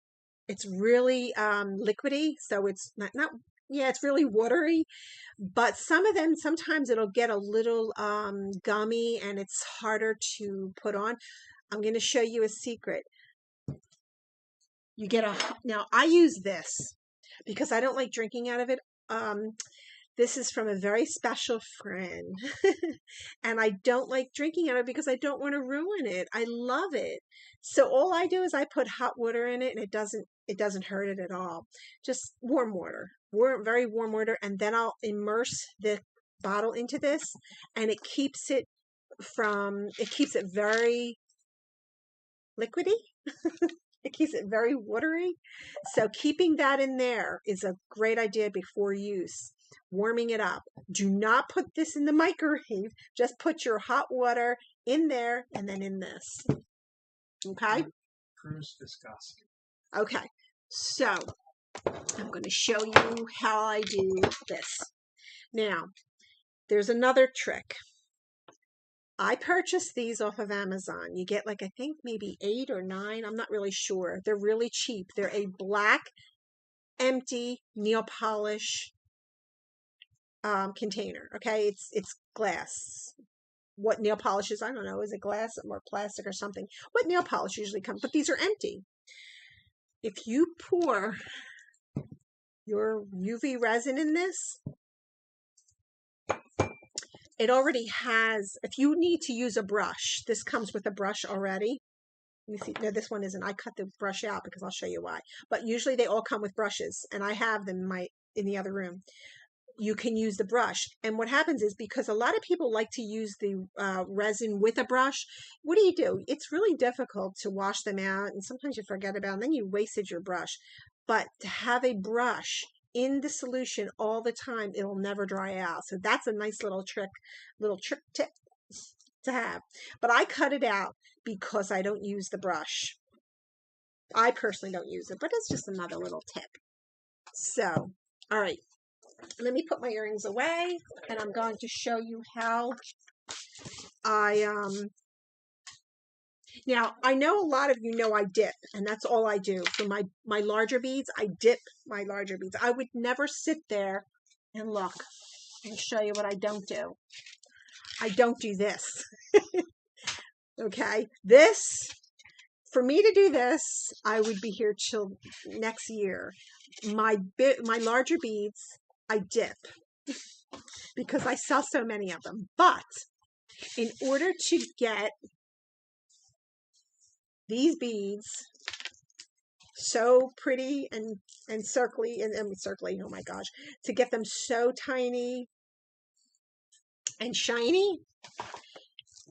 It's really liquidy, so it's not yeah, it's really watery. But some of them, sometimes it'll get a little gummy, and it's harder to put on. I'm going to show you a secret. You get now I use this because I don't like drinking out of it. This is from a very special friend, and I don't like drinking out of it because I don't want to ruin it. I love it. So all I do is I put hot water in it, and it doesn't hurt it at all. Just warm water, very warm water, and then I'll immerse the bottle into this, and it keeps it very liquidy. It keeps it very watery. So keeping that in there is a great idea before use. Warming it up. Do not put this in the microwave. Just put your hot water in there and then in this. Okay? Proves viscosity. Okay. So I'm going to show you how I do this. Now, there's another trick. I purchased these off of Amazon. You get like, I think maybe 8 or 9. I'm not really sure. They're really cheap. They're a black, empty nail polish container. Okay, it's glass. What nail polish is, I don't know. Is it glass or plastic or something? What nail polish usually comes? But these are empty. If you pour your UV resin in this, it already has, if you need to use a brush, this comes with a brush already. Let me see. No, this one isn't. I cut the brush out because I'll show you why. But usually they all come with brushes, and I have them in the other room. You can use the brush. And what happens is, because a lot of people like to use the resin with a brush, what do? It's really difficult to wash them out, and sometimes you forget about it, and then you wasted your brush. But to have a brush in the solution all the time, it'll never dry out. So that's a nice little trick tip to have. But I cut it out because I don't use the brush. I personally don't use it, but it's just another little tip. So, all right. Let me put my earrings away, and I'm going to show you how now I know a lot of you know I dip, and that's all I do. For my larger beads, I dip my larger beads. I would never sit there and look and show you what I don't do. I don't do this. Okay? This, for me to do this, I would be here till next year. My larger beads, I dip because I sell so many of them. But in order to get these beads so pretty and circly and circly, oh my gosh, to get them so tiny and shiny,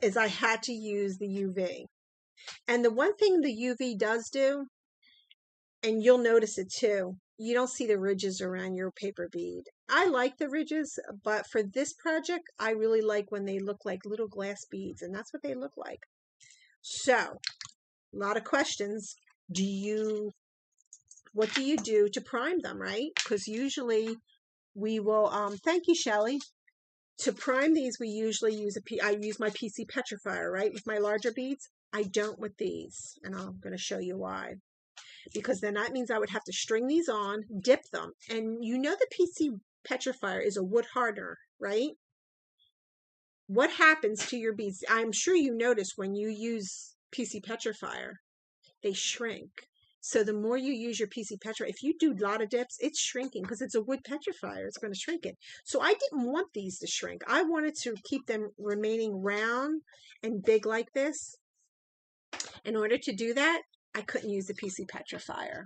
is I had to use the UV. And the one thing the UV does do, and you'll notice it too, you don't see the ridges around your paper bead. I like the ridges, but for this project, I really like when they look like little glass beads, and that's what they look like. So, a lot of questions. What do you do to prime them, right? Because usually we will, thank you, Shelly. To prime these, we usually use I use my PC petrifier, right? With my larger beads. I don't with these, and I'm going to show you why. Because then that means I would have to string these on, dip them. And you know the PC petrifier is a wood hardener, right? What happens to your beads? I'm sure you notice when you use PC petrifier, they shrink. So the more you use your PC petrifier, if you do a lot of dips, it's shrinking because it's a wood petrifier. It's going to shrink it. So I didn't want these to shrink. I wanted to keep them remaining round and big like this. In order to do that, I couldn't use the PC petrifier.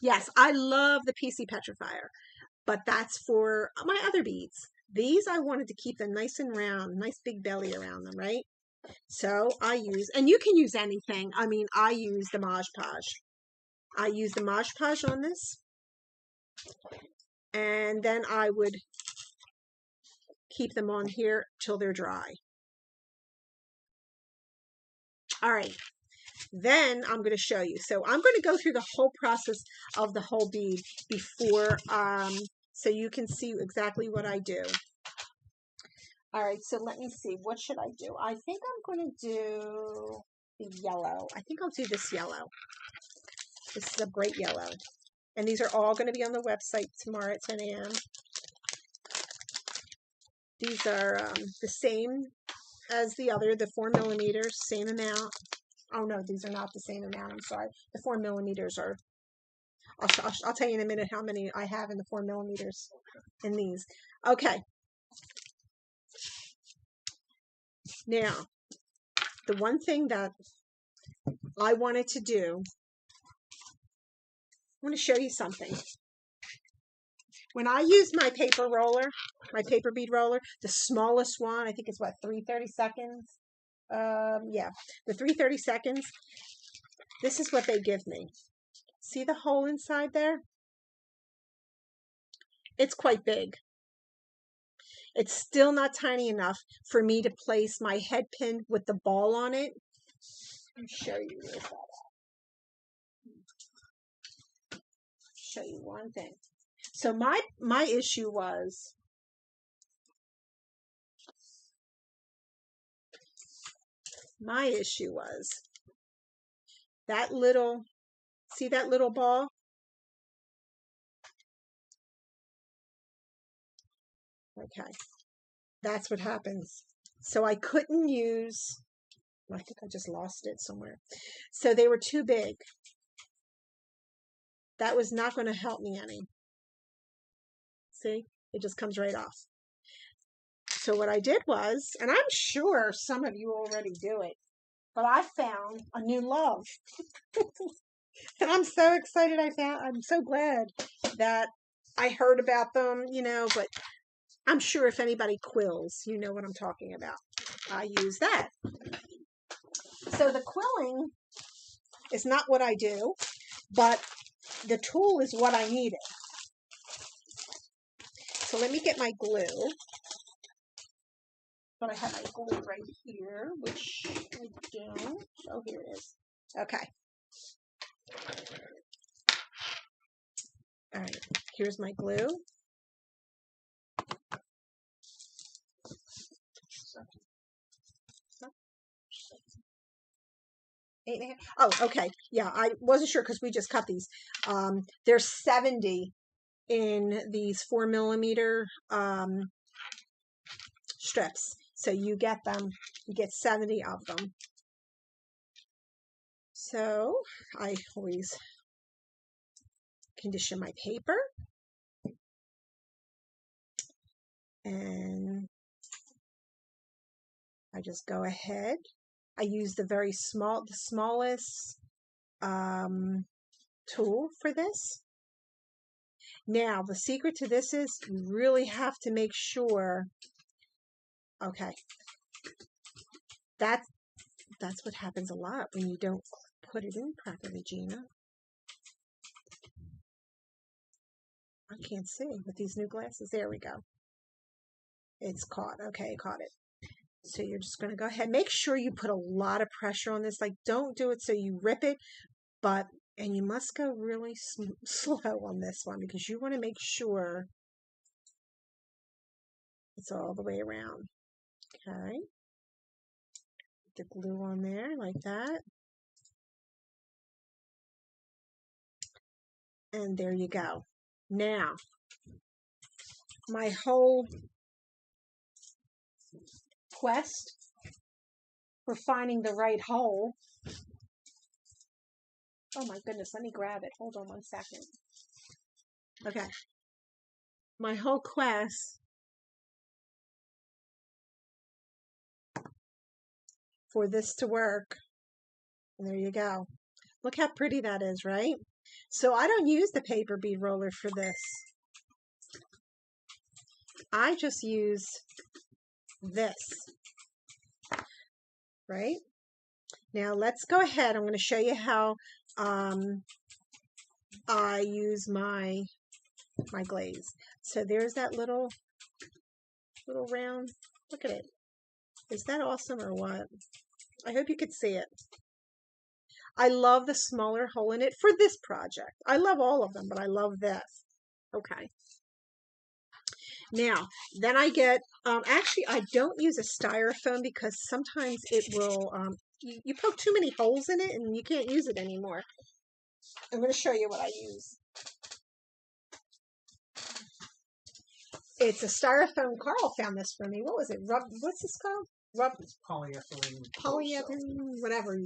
Yes, I love the PC petrifier, but that's for my other beads. These I wanted to keep them nice and round, nice big belly around them, right? So I use, and you can use anything. I mean, I use the Mod Podge. I use the Mod Podge on this, and then I would keep them on here till they're dry. All right. Then I'm going to show you. So I'm going to go through the whole process of the whole bead before, so you can see exactly what I do. All right, so let me see. What should I do? I think I'm going to do the yellow. I think I'll do this yellow. This is a bright yellow. And these are all going to be on the website tomorrow at 10 a.m. These are the same as the other, the 4 millimeters, same amount. Oh no, these are not the same amount. I'm sorry. The 4 millimeters are, I'll tell you in a minute how many I have in the 4 millimeters in these. Okay. Now, the one thing that I wanted to do, I want to show you something. When I use my paper roller, my paper bead roller, the smallest one, I think it's what, 3/32. Yeah, the 3/32. This is what they give me. See the hole inside there? It's quite big. It's still not tiny enough for me to place my head pin with the ball on it. Let me show you this. Show you one thing. So my issue was that little, see that little ball? Okay, that's what happens. So I couldn't use, I think I just lost it somewhere. So they were too big. That was not going to help me any. See, it just comes right off. So what I did was, and I'm sure some of you already do it, but I found a new love. And I'm so excited I'm so glad that I heard about them, you know, but I'm sure if anybody quills, you know what I'm talking about. I use that. So the quilling is not what I do, but the tool is what I needed. So let me get my glue. But I have my glue right here, which I don't. Oh, here it is. Okay. All right. Here's my glue. Eight and a half. Oh, okay. Yeah, I wasn't sure because we just cut these. There's 70 in these 4mm strips. So you get them, you get 70 of them. So I always condition my paper. And I just go ahead. I use the smallest tool for this. Now, the secret to this is you really have to make sure, okay, that's what happens a lot when you don't put it in properly, Gina. I can't see with these new glasses. There we go. It's caught. Okay, caught it. So you're just going to go ahead. Make sure you put a lot of pressure on this. Like, don't do it so you rip it, and you must go really slow on this one because you want to make sure it's all the way around. Okay. Put the glue on there like that. And there you go. Now, my whole quest for finding the right hole. Oh my goodness, let me grab it. Hold on one second. Okay. My whole quest for this to work. And there you go. Look how pretty that is, right? So I don't use the paper bead roller for this. I just use this, right? Now let's go ahead. I'm going to show you how I use my glaze. So there's that little round. Look at it. Is that awesome or what? I hope you could see it. I love the smaller hole in it for this project. I love all of them, but I love this. Okay. Now, then I get, actually, I don't use a styrofoam because sometimes it will, you poke too many holes in it and you can't use it anymore. I'm going to show you what I use. It's a styrofoam. Carl found this for me. What was it? What's this called? Polyethylene, whatever.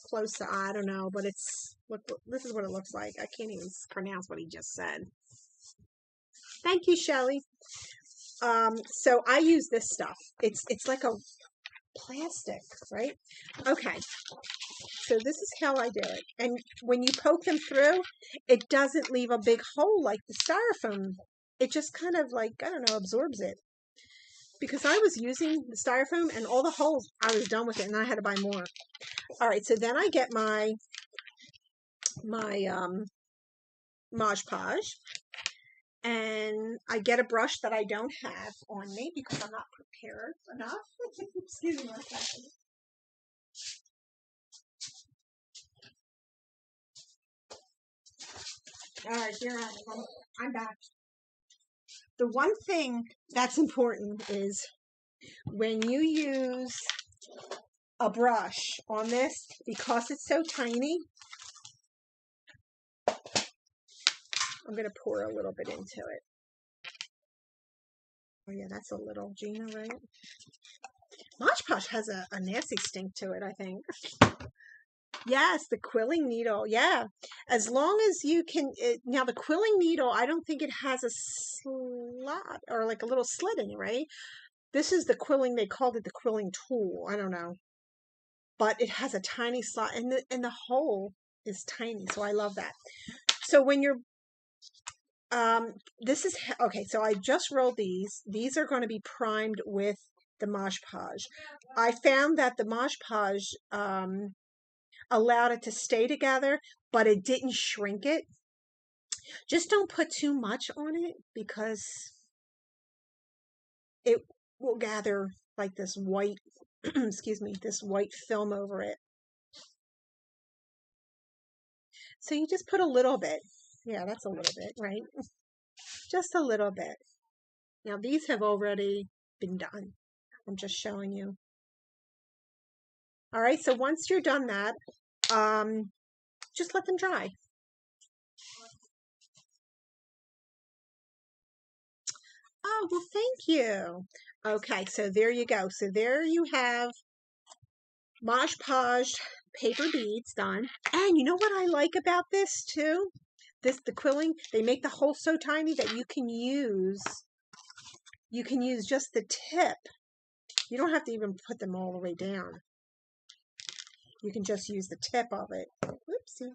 Close cell. I don't know, but it's, look, this is what it looks like. I can't even pronounce what he just said. Thank you, Shelly. So I use this stuff. It's like a plastic, right? Okay. So this is how I do it. And when you poke them through, it doesn't leave a big hole like the styrofoam. It just kind of like, I don't know, absorbs it. Because I was using the styrofoam and all the holes, I was done with it and I had to buy more. All right, so then I get my Mod Podge. And I get a brush that I don't have on me because I'm not prepared enough. Excuse me one second. All right, here I am. I'm back. The one thing that's important is when you use a brush on this, because it's so tiny, I'm going to pour a little bit into it. Oh yeah, that's a little, Gina, right? Mod Podge has a nasty stink to it, I think. Yes, the quilling needle. Yeah. As long as you can. Now, the quilling needle, I don't think it has a slot or like a little slit in it, right? This is the quilling. They called it the quilling tool. I don't know. But it has a tiny slot and the hole is tiny. So I love that. So when you're, this is, okay, so I just rolled these. These are going to be primed with the Mod Podge. I found that the Mod Podge, allowed it to stay together, but it didn't shrink it. Just don't put too much on it because it will gather like this white, excuse me, this white film over it. So you just put a little bit. Yeah, that's a little bit, right? Just a little bit. Now these have already been done. I'm just showing you. All right, so once you're done that, just let them dry. Oh, well, thank you. Okay, so there you go. So there you have Mod Podge paper beads done. And you know what I like about this too? The quilling, they make the hole so tiny that you can use just the tip. You don't have to even put them all the way down. You can just use the tip of it. Whoopsie.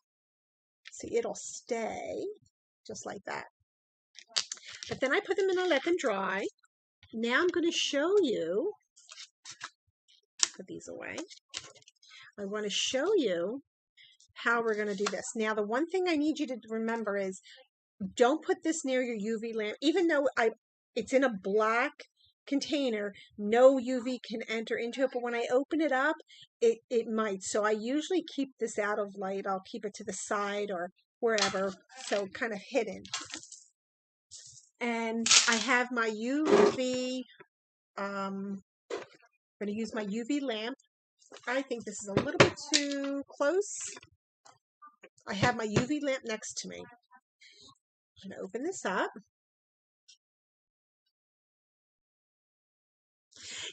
See, it'll stay just like that. But then I put them in and let them dry. Now I'm going to show you, put these away. I want to show you how we're going to do this. Now, the one thing I need you to remember is don't put this near your UV lamp. Even though it's in a black container, no UV can enter into it. But when I open it up, it might. So I usually keep this out of light. I'll keep it to the side or wherever, so kind of hidden. And I have my UV, I'm going to use my UV lamp. I think this is a little bit too close. I have my UV lamp next to me. I'm going to open this up.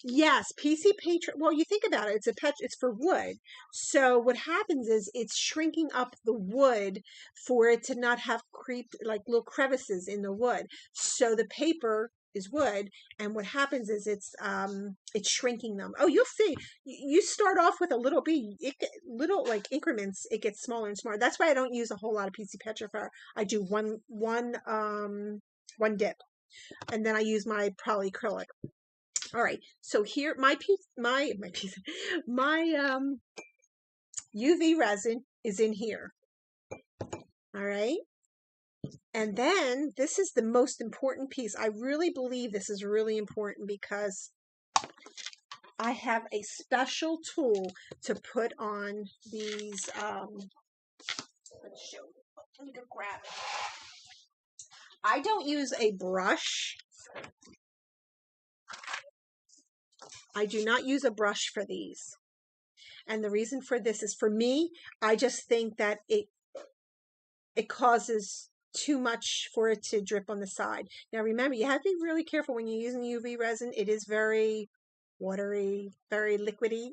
Yes, PC paint. Well, you think about it. It's for wood. So what happens is it's shrinking up the wood for it to not have like little crevices in the wood. So the paper is wood, and what happens is it's shrinking them. Oh, you'll see. You start off with a little bead, little like increments. It gets smaller and smaller. That's why I don't use a whole lot of PC petrifier. I do one dip, and then I use my polyacrylic. All right, so here my UV resin is in here. All right, and then this is the most important piece. I really believe this is really important because I have a special tool to put on these. Let's show you. Let me go grab it. I don't use a brush. I do not use a brush for these. And the reason for this is, for me, I just think that it causes too much for it to drip on the side. Now remember, you have to be really careful when you're using UV resin. It is very watery, very liquidy.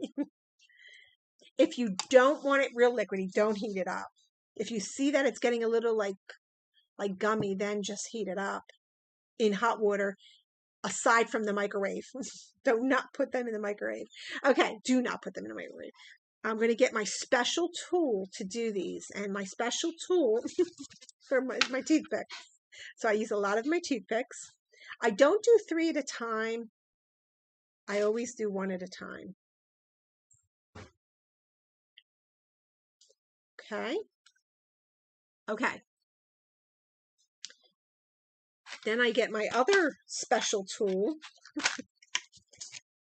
If you don't want it real liquidy, don't heat it up. If you see that it's getting a little like gummy, then just heat it up in hot water, aside from the microwave. Do not put them in the microwave. Okay, do not put them in the microwave. I'm going to get my special tool to do these, and my special tool for my toothpick. So I use a lot of my toothpicks. I don't do 3 at a time. I always do 1 at a time. Okay. Okay. Then I get my other special tool,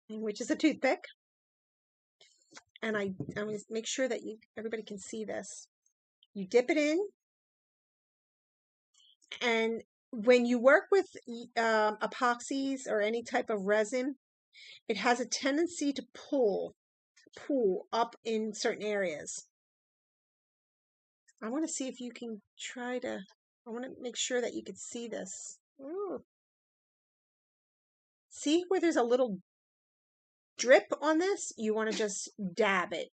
which is a toothpick. And I'm going to make sure that everybody can see this. You dip it in. And when you work with epoxies or any type of resin, it has a tendency to pull up in certain areas. I want to see if you can I want to make sure that you can see this. Ooh. See where there's a little drip on this? You want to just dab it.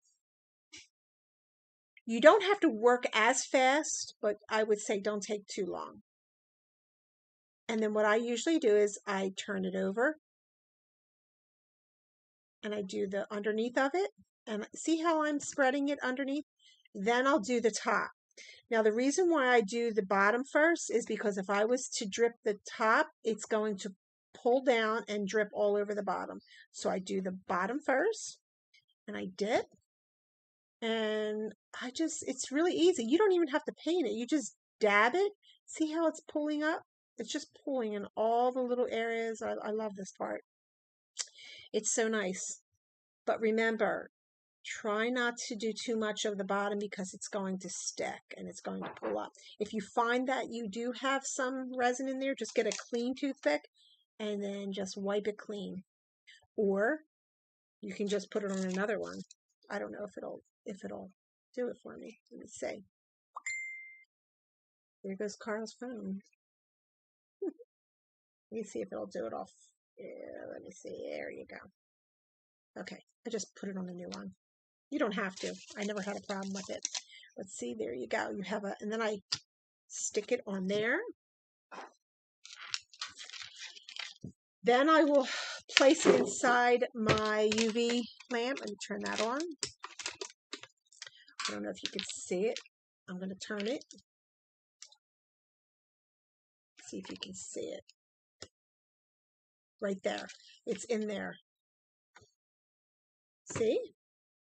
You don't have to work as fast, but I would say don't take too long. And then what I usually do is I turn it over and I do the underneath of it. And see how I'm spreading it underneath? Then I'll do the top. Now, the reason why I do the bottom first is because if I was to drip the top, it's going to pull down and drip all over the bottom. So I do the bottom first and I dip. And it's really easy. You don't even have to paint it. You just dab it. See how it's pulling up? It's just pulling in all the little areas. I love this part. It's so nice. But remember, try not to do too much of the bottom because it's going to stick and it's going to pull up. If you find that you do have some resin in there, just get a clean toothpick and then just wipe it clean. Or you can just put it on another one. I don't know if it'll do it for me. Let me see. There goes Carl's phone. Let me see if it'll do it off. Yeah, let me see. There you go. Okay, I just put it on the new one. You don't have to. I never had a problem with it. Let's see. There you go. You have and then I stick it on there. Then I will place it inside my UV lamp. Let me turn that on. I don't know if you can see it. I'm going to turn it. See if you can see it. Right there. It's in there. See?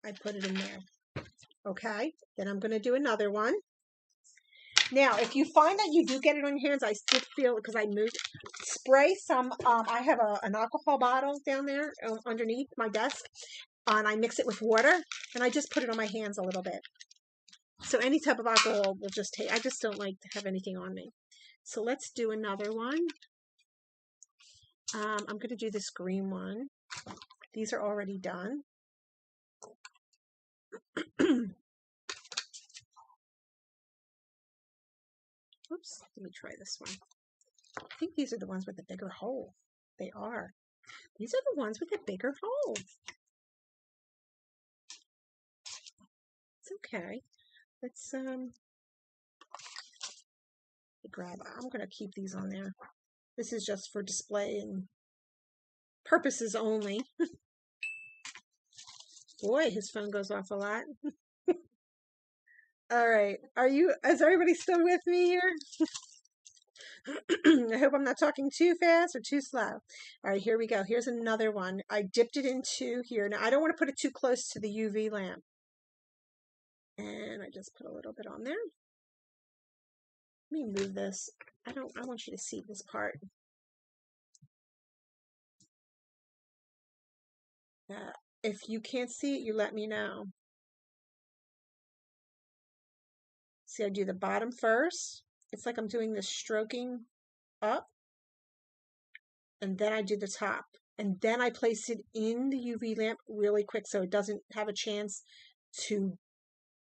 I put it in there. Okay. Then I'm going to do another one. Now, if you find that you do get it on your hands, I still feel it because I moved. Spray some. I have an alcohol bottle down there underneath my desk, and I mix it with water, and I just put it on my hands a little bit. So any type of alcohol will just take. I just don't like to have anything on me. So let's do another one. I'm going to do this green one. These are already done. Oops, let me try this one. I think these are the ones with the bigger hole. They are. These are the ones with the bigger hole. It's okay. Let's grab. I'm going to keep these on there. This is just for display and purposes only. Boy, his phone goes off a lot. All right. Is everybody still with me here? I hope I'm not talking too fast or too slow. All right, here we go. Here's another one. I dipped it into here. Now, I don't want to put it too close to the UV lamp. And I just put a little bit on there. Let me move this. I want you to see this part. If you can't see it, you let me know. See, I do the bottom first. It's like I'm doing this stroking up. And then I do the top. And then I place it in the UV lamp really quick so it doesn't have a chance to,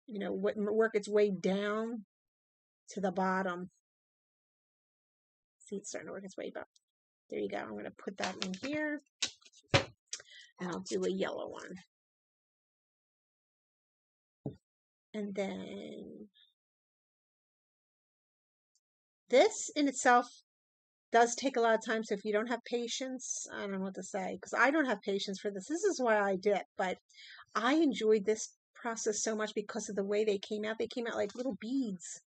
work its way down to the bottom. See, it's starting to work its way up. There you go. I'm going to put that in here. And I'll do a yellow one. And then this in itself does take a lot of time. So if you don't have patience, I don't know what to say, because I don't have patience for this. This is why I dip. But I enjoyed this process so much because of the way they came out. They came out like little beads.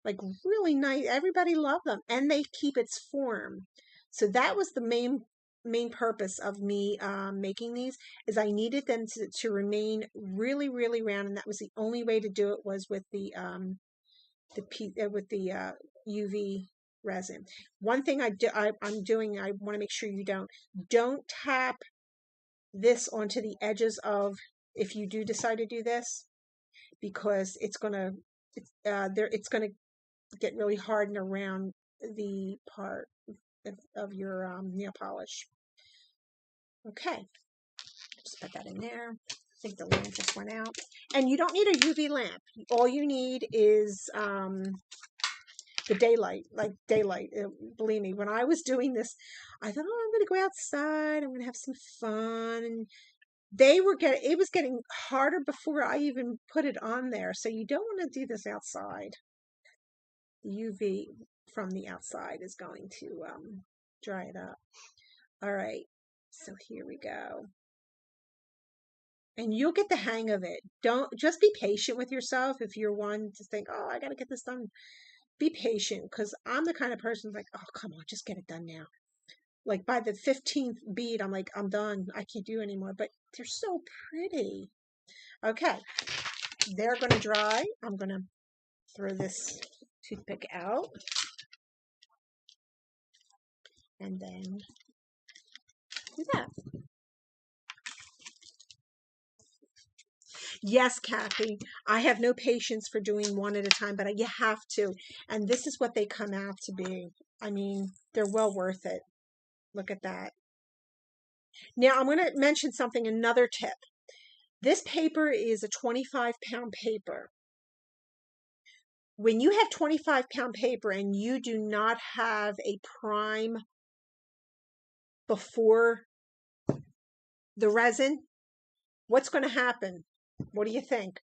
Like really nice. Everybody loved them. And they keep its form. So that was the main purpose of me making these, is I needed them to remain really, really round, and that was the only way to do it was with the UV resin. One thing I'm doing, I want to make sure you don't tap this onto the edges of, if you do decide to do this, because it's gonna get really hard and around the part of your nail polish. Okay, just put that in there. I think the lamp just went out. And you don't need a UV lamp. All you need is the daylight, like daylight. Believe me, when I was doing this, I thought, oh, I'm going to go outside. I'm going to have some fun and it was getting harder before I even put it on there. So you don't want to do this outside. The UV from the outside is going to dry it up. All right, so here we go. And you'll get the hang of it. Don't just be patient with yourself. If you're one to think, oh, I got to get this done, be patient, because I'm the kind of person who's like, oh, come on, just get it done now. Like by the 15th bead, I'm like, I'm done. I can't do anymore. But they're so pretty. Okay, they're going to dry. I'm going to throw this toothpick out. And then do that. Yes, Kathy, I have no patience for doing one at a time, but you have to. And this is what they come out to be. I mean, they're well worth it. Look at that. Now, I'm going to mention something, another tip. This paper is a 25-pound paper. When you have 25-pound paper and you do not have a prime before the resin, what's going to happen? What do you think?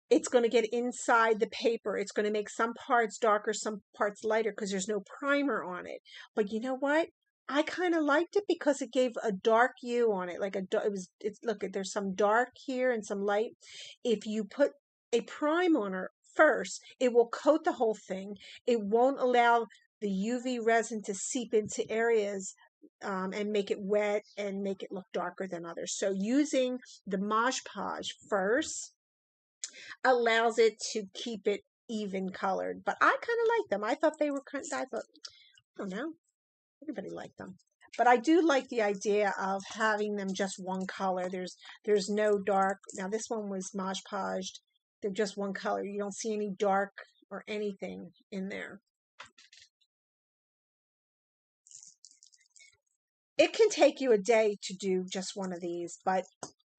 It's going to get inside the paper. It's going to make some parts darker, some parts lighter, because there's no primer on it. But you know what? I kind of liked it because it gave a dark hue on it. Like look, there's some dark here and some light. If you put a primer first, it will coat the whole thing. It won't allow the UV resin to seep into areas and make it wet and make it look darker than others. So using the Mod Podge first allows it to keep it even colored. But I kind of like them. I thought they were I don't know. Everybody liked them. But I do like the idea of having them just one color. There's no dark. Now this one was Mod Podged. They're just one color. You don't see any dark or anything in there. It can take you a day to do just one of these, but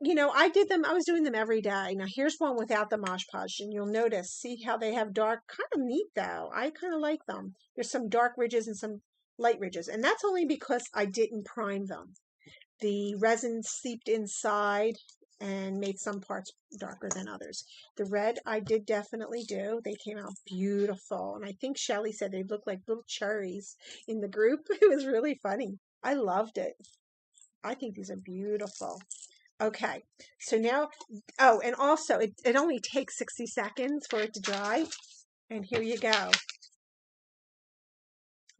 you know, I was doing them every day. Now here's one without the Mod Podge, and you'll notice, see how they have dark, kind of neat though. I kind of like them. There's some dark ridges and some light ridges, and that's only because I didn't prime them. The resin seeped inside and made some parts darker than others. The red I did definitely do. They came out beautiful, and I think Shelly said they looked like little cherries in the group. It was really funny. I loved it. I think these are beautiful. Okay, so now, oh, and also it only takes 60 seconds for it to dry. And here you go.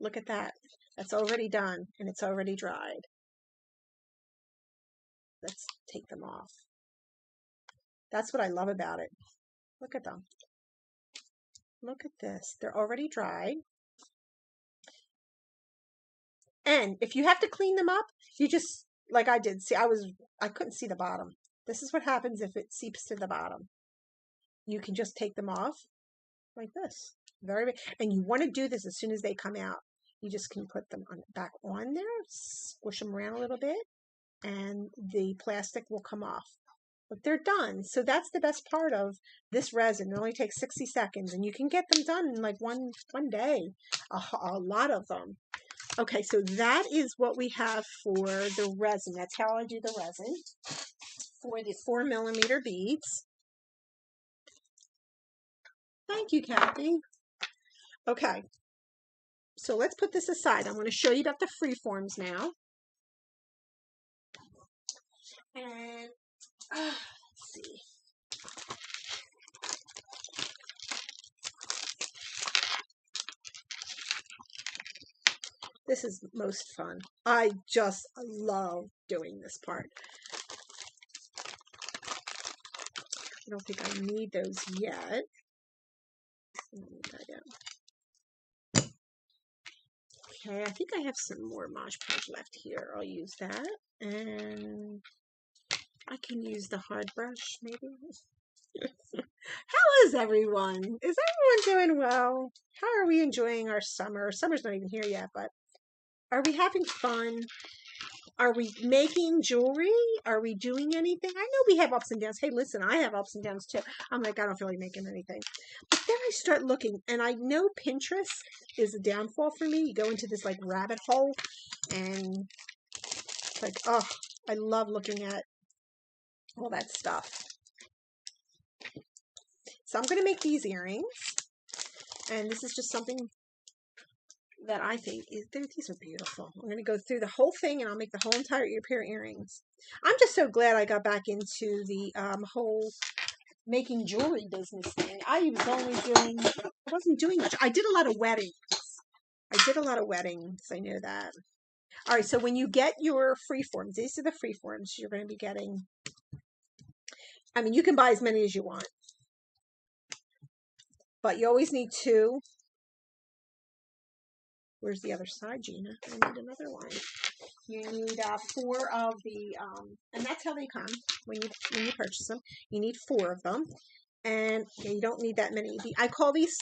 Look at that. That's already done and it's already dried. Let's take them off. That's what I love about it. Look at them. Look at this. They're already dried. And if you have to clean them up, you just, like I did, see, I couldn't see the bottom. This is what happens if it seeps to the bottom. You can just take them off like this. And you want to do this as soon as they come out. You just can put them back on there, squish them around a little bit, and the plastic will come off. But they're done. So that's the best part of this resin. It only takes 60 seconds, and you can get them done in like one day. A lot of them. Okay, so that is what we have for the resin. That's how I do the resin for the 4mm beads. Thank you, Kathy. Okay, so let's put this aside. I'm going to show you about the freeforms now. And let's see. This is most fun. I just love doing this part. I don't think I need those yet. Okay, I think I have some more Mod Podge left here. I'll use that. And I can use the hard brush, maybe. How is everyone? Is everyone doing well? How are we enjoying our summer? Summer's not even here yet, but are we having fun? Are we making jewelry? Are we doing anything? I know we have ups and downs. Hey, listen, I have ups and downs too. I'm like, I don't feel like making anything. But then I start looking, and I know Pinterest is a downfall for me. You go into this like rabbit hole, and it's like, oh, I love looking at all that stuff. So I'm going to make these earrings, and this is just something that I think is, these are beautiful. I'm going to go through the whole thing, and I'll make the whole entire pair of earrings. I'm just so glad I got back into the whole making jewelry business thing. I wasn't doing much. I did a lot of weddings. I know that. All right, so when you get your freeforms, these are the freeforms you're going to be getting. I mean, you can buy as many as you want, but you always need 2. Where's the other side, Gina? I need another one. You need 4 of the, and that's how they come when you purchase them. You need 4 of them, and you don't need that many. I call these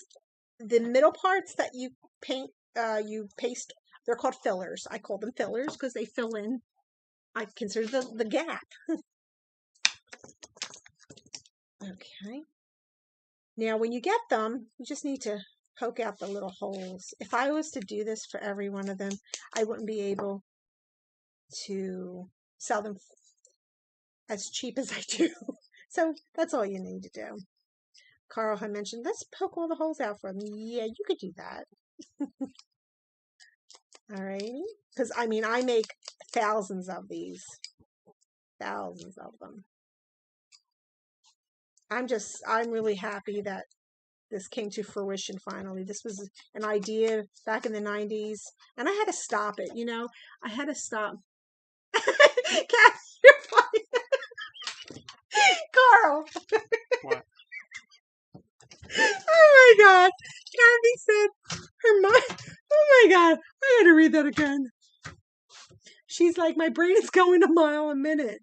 the middle parts that you paint, you paste. They're called fillers. I call them fillers because they fill in. I consider the gap. Okay. Now, when you get them, you just need to poke out the little holes. If I was to do this for every one of them, I wouldn't be able to sell them as cheap as I do. So that's all you need to do. Carl had mentioned, let's poke all the holes out for them. Yeah, you could do that. All right. Because, I mean, I make thousands of these. Thousands of them. I'm really happy that this came to fruition finally. This was an idea back in the 90s, and I had to stop it, I had to stop. Kat, you're funny. Carl. What? Oh my God. Kathy said her mind. Oh my God. I had to read that again. She's like, my brain is going a mile a minute.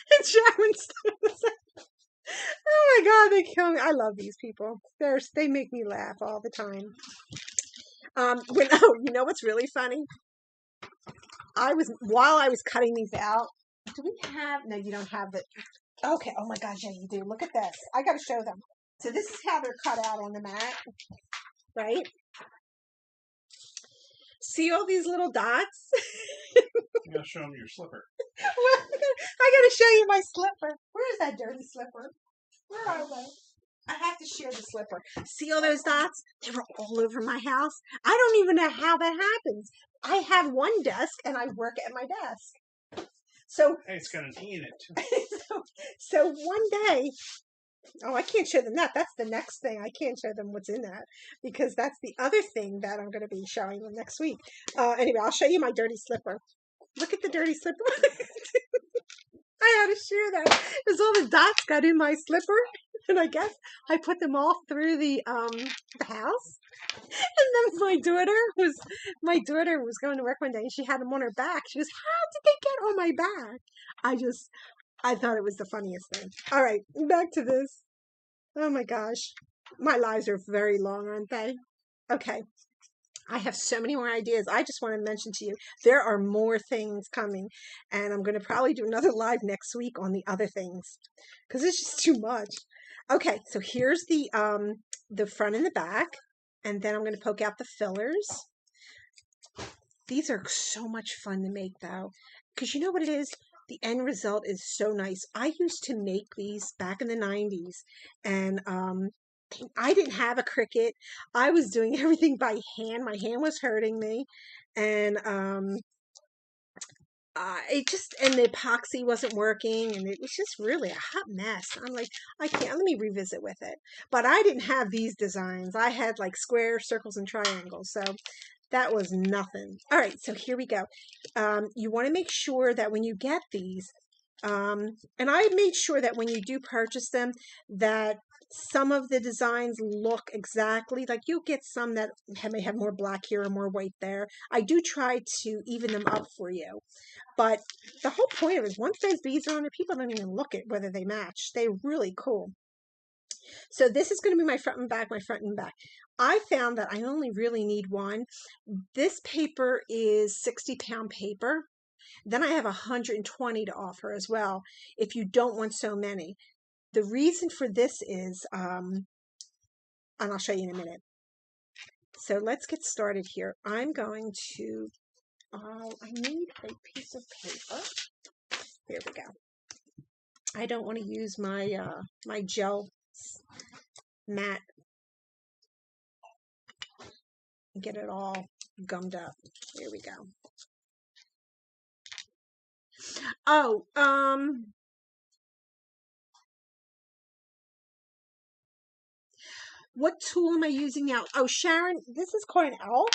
And Sharon was like, oh my God, they kill me. I love these people. They make me laugh all the time. You know what's really funny? While I was cutting these out, do we have, no, you don't have it. Okay, oh my gosh, yeah, you do. Look at this. I got to show them. So this is how they're cut out on the mat, right? See all these little dots? You gotta show them your slipper. Well, I gotta show you my slipper. Where's that dirty slipper? Where are they? I have to share the slipper. See all those dots? They were all over my house. I don't even know how that happens. I have one desk and I work at my desk. So hey, it's got an E in it. so one day, I can't show them that. That's the next thing. I can't show them what's in that because that's the other thing that I'm going to be showing them next week. Anyway, I'll show you my dirty slipper. Look at the dirty slipper. I had to share that because all the dots got in my slipper, and I guess I put them all through the house. And then my daughter was going to work one day, and she had them on her back. She goes, "How did they get on my back?" I thought it was the funniest thing. All right, back to this. Oh my gosh, my lives are very long, aren't they? Okay. I have so many more ideas. I just want to mention to you, there are more things coming, and I'm going to probably do another live next week on the other things because it's just too much. Okay, so here's the front and the back, and then I'm going to poke out the fillers. These are so much fun to make, though, because you know what it is? The end result is so nice. I used to make these back in the 90s, and I didn't have a Cricut. I was doing everything by hand. My hand was hurting me, and and the epoxy wasn't working, and it was just really a hot mess. I'm like, I can't. Let me revisit with it. But I didn't have these designs. I had like squares, circles, and triangles. So that was nothing. All right, so here we go. You want to make sure that when you get these, and I made sure that when you do purchase them, that some of the designs look exactly like you'll get some that may have more black here or more white there. I do try to even them up for you. But the whole point of it is once those beads are on there, people don't even look at whether they match. They're really cool. So this is going to be my front and back, my front and back. I found that I only really need one. This paper is 60-pound paper. Then I have 120 to offer as well if you don't want so many. The reason for this is, and I'll show you in a minute. So let's get started here. I'm going to, I need a piece of paper. Here we go. I don't want to use my my gel mat and get it all gummed up. There we go. Oh, what tool am I using now? Oh, Sharon, this is called an Elf.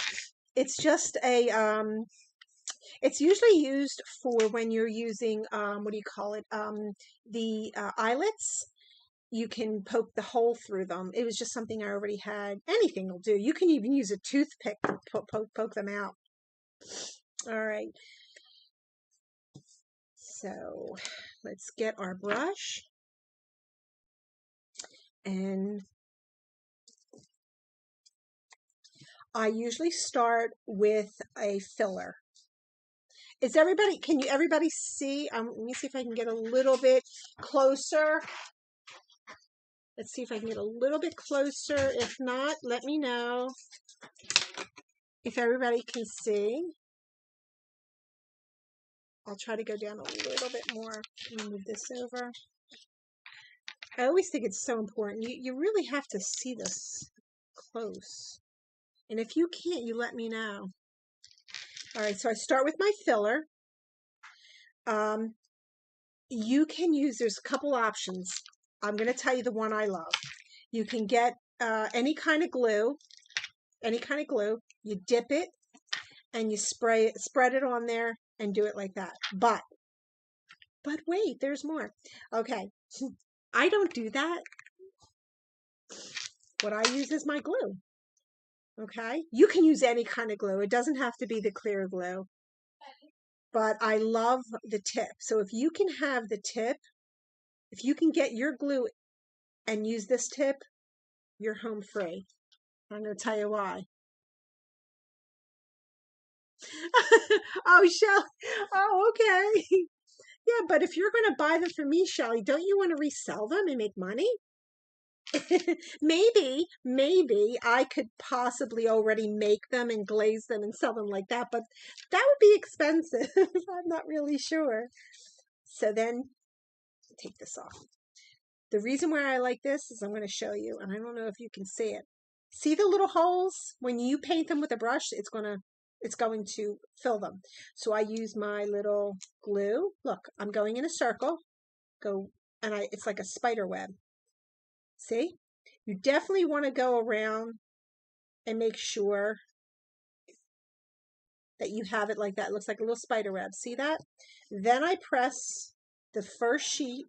It's just a it's usually used for when you're using what do you call it? The eyelets. You can poke the hole through them. It was just something I already had. Anything will do. You can even use a toothpick to poke them out. All right. So let's get our brush. And I usually start with a filler. Is everybody, can you everybody see? Let me see if I can get a little bit closer. Let's see if I can get a little bit closer. If not, let me know if everybody can see. I'll try to go down a little bit more. Let me move this over. I always think it's so important. You really have to see this close. And if you can't, you let me know. All right, so I start with my filler. You can use, there's a couple options. I'm going to tell you the one I love. You can get any kind of glue, you dip it and you spread it on there and do it like that. But wait, there's more. Okay, I don't do that. What I use is my glue. Okay, you can use any kind of glue. It doesn't have to be the clear glue. But I love the tip. So if you can have the tip, if you can get your glue and use this tip, you're home free. I'm going to tell you why. Oh, Shelly. Oh, okay. Yeah, but if you're going to buy them from me, Shelly, don't you want to resell them and make money? maybe I could possibly already make them and glaze them and sell them like that, but that would be expensive. I'm not really sure. So then take this off. The reason why I like this is I'm going to show you, and I don't know if you can see it. See the little holes? When you paint them with a brush, it's going to fill them. So I use my little glue. Look, I'm going in a circle. It's like a spider web. See? You definitely want to go around and make sure that you have it like that. It looks like a little spider web. See that? Then I press the first sheet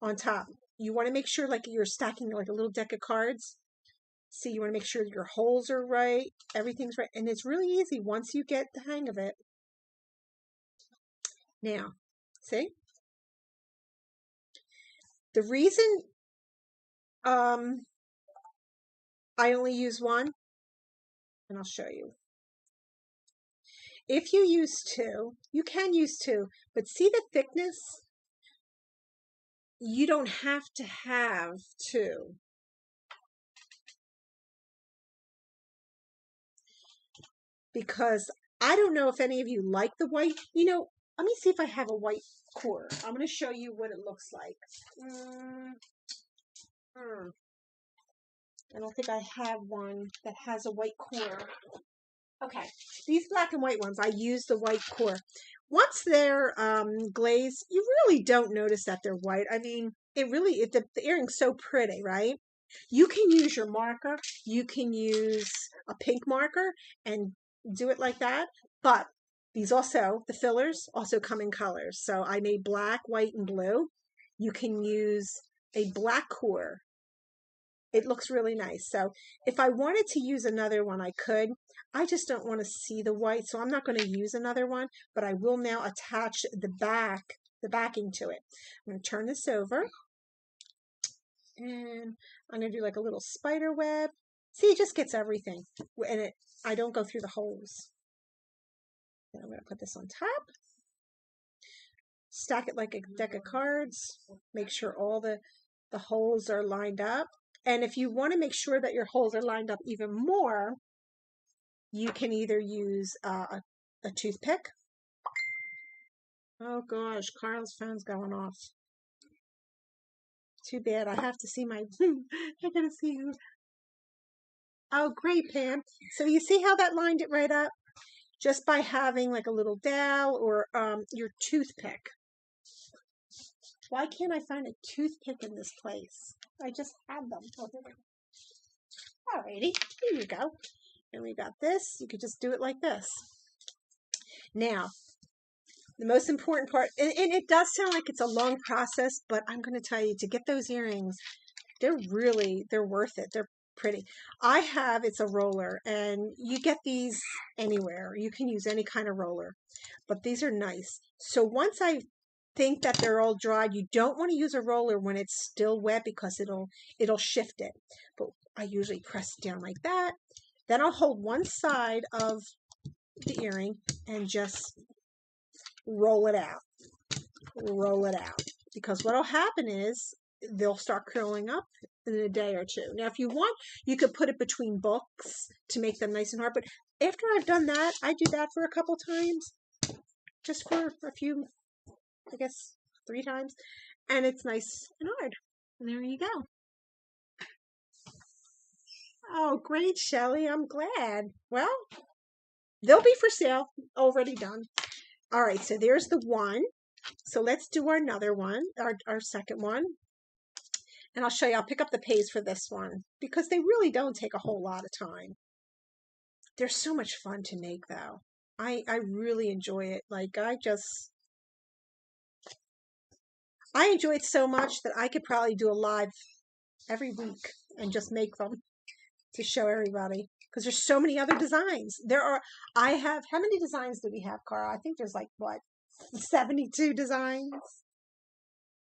on top. You want to make sure like you're stacking like a little deck of cards. See, you want to make sure your holes are right, everything's right. And it's really easy once you get the hang of it. Now, see? The reason I only use one, and I'll show you. If you use two, you can use two, but see the thickness? You don't have to have two. Because I don't know if any of you like the white. You know, let me see if I have a white core. I'm going to show you what it looks like. I don't think I have one that has a white core. Okay, these black and white ones, I use the white core. Once they're glazed, you really don't notice that they're white. I mean, the earring's so pretty, right? You can use your marker. You can use a pink marker and do it like that. But these also, the fillers also come in colors. So I made black, white, and blue. You can use a black core. It looks really nice. So if I wanted to use another one, I could. I just don't want to see the white, so I'm not going to use another one, but I will now attach the backing to it. I'm going to turn this over, and I'm going to do like a little spider web. See, it just gets everything, and I don't go through the holes. And I'm going to put this on top. Stack it like a deck of cards. Make sure all the holes are lined up. And if you want to make sure that your holes are lined up even more, you can either use a toothpick. Oh gosh, Carl's phone's going off. too bad. I have to see my, I gotta see you. Oh, great, Pam. So you see how that lined it right up? Just by having like a little dowel or your toothpick. Why can't I find a toothpick in this place? I just had them. Alrighty, here you go. And we got this. You could just do it like this. Now, the most important part, and it does sound like it's a long process, but I'm going to tell you, to get those earrings, they're worth it. They're pretty. It's a roller, and you get these anywhere. You can use any kind of roller, but these are nice. So once I think that they're all dried, you don't want to use a roller when it's still wet because it'll shift it. But I usually press it down like that. Then I'll hold one side of the earring and just roll it out. Roll it out. Because what'll happen is they'll start curling up in a day or two. Now, if you want, you could put it between books to make them nice and hard. But after I've done that, I do that for a couple times. Just for a few, I guess 3 times. And it's nice and hard. And there you go. Oh, great, Shelly. I'm glad. Well, they'll be for sale. Already done. All right, so there's the one. So let's do another one, our second one. And I'll show you. I'll pick up the pace for this one because they really don't take a whole lot of time. They're so much fun to make, though. I really enjoy it. Like, I enjoy it so much that I could probably do a live every week and just make them to show everybody. Because there's so many other designs. How many designs do we have, Cara? I think there's like, what, 72 designs?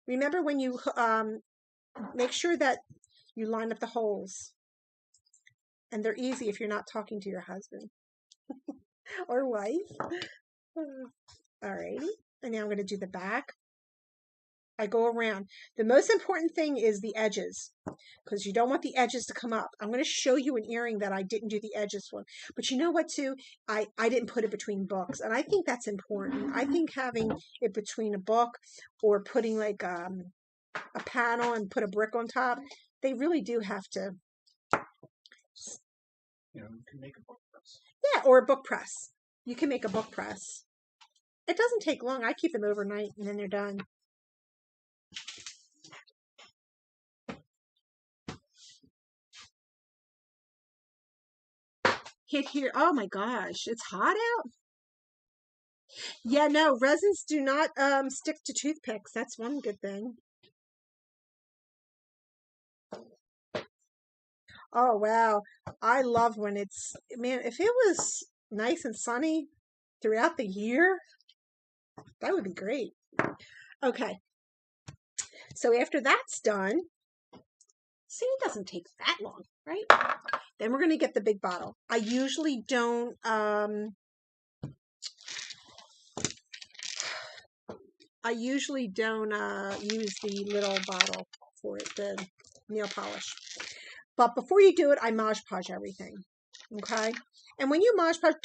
Remember when you make sure that you line up the holes. And they're easy if you're not talking to your husband or wife. Alrighty. And now I'm going to do the back. I go around. The most important thing is the edges, because you don't want the edges to come up. I'm going to show you an earring that I didn't do the edges for. But you know what, too? I didn't put it between books, and I think that's important. I think having it between a book or putting like a panel and put a brick on top, they really do have to. You can make a book press. Yeah, or a book press. You can make a book press. It doesn't take long. I keep them overnight, and then they're done. Hit here. Oh my gosh, it's hot out. Yeah, no, resins do not stick to toothpicks. That's one good thing. Oh wow, I love when it's, man, if it was nice and sunny throughout the year, that would be great. Okay, so after that's done, see, it doesn't take that long, right? Then we're going to get the big bottle. I usually don't use the little bottle for it, the nail polish. But before you do it, I Mod Podge everything. Okay? And when you Mod Podge,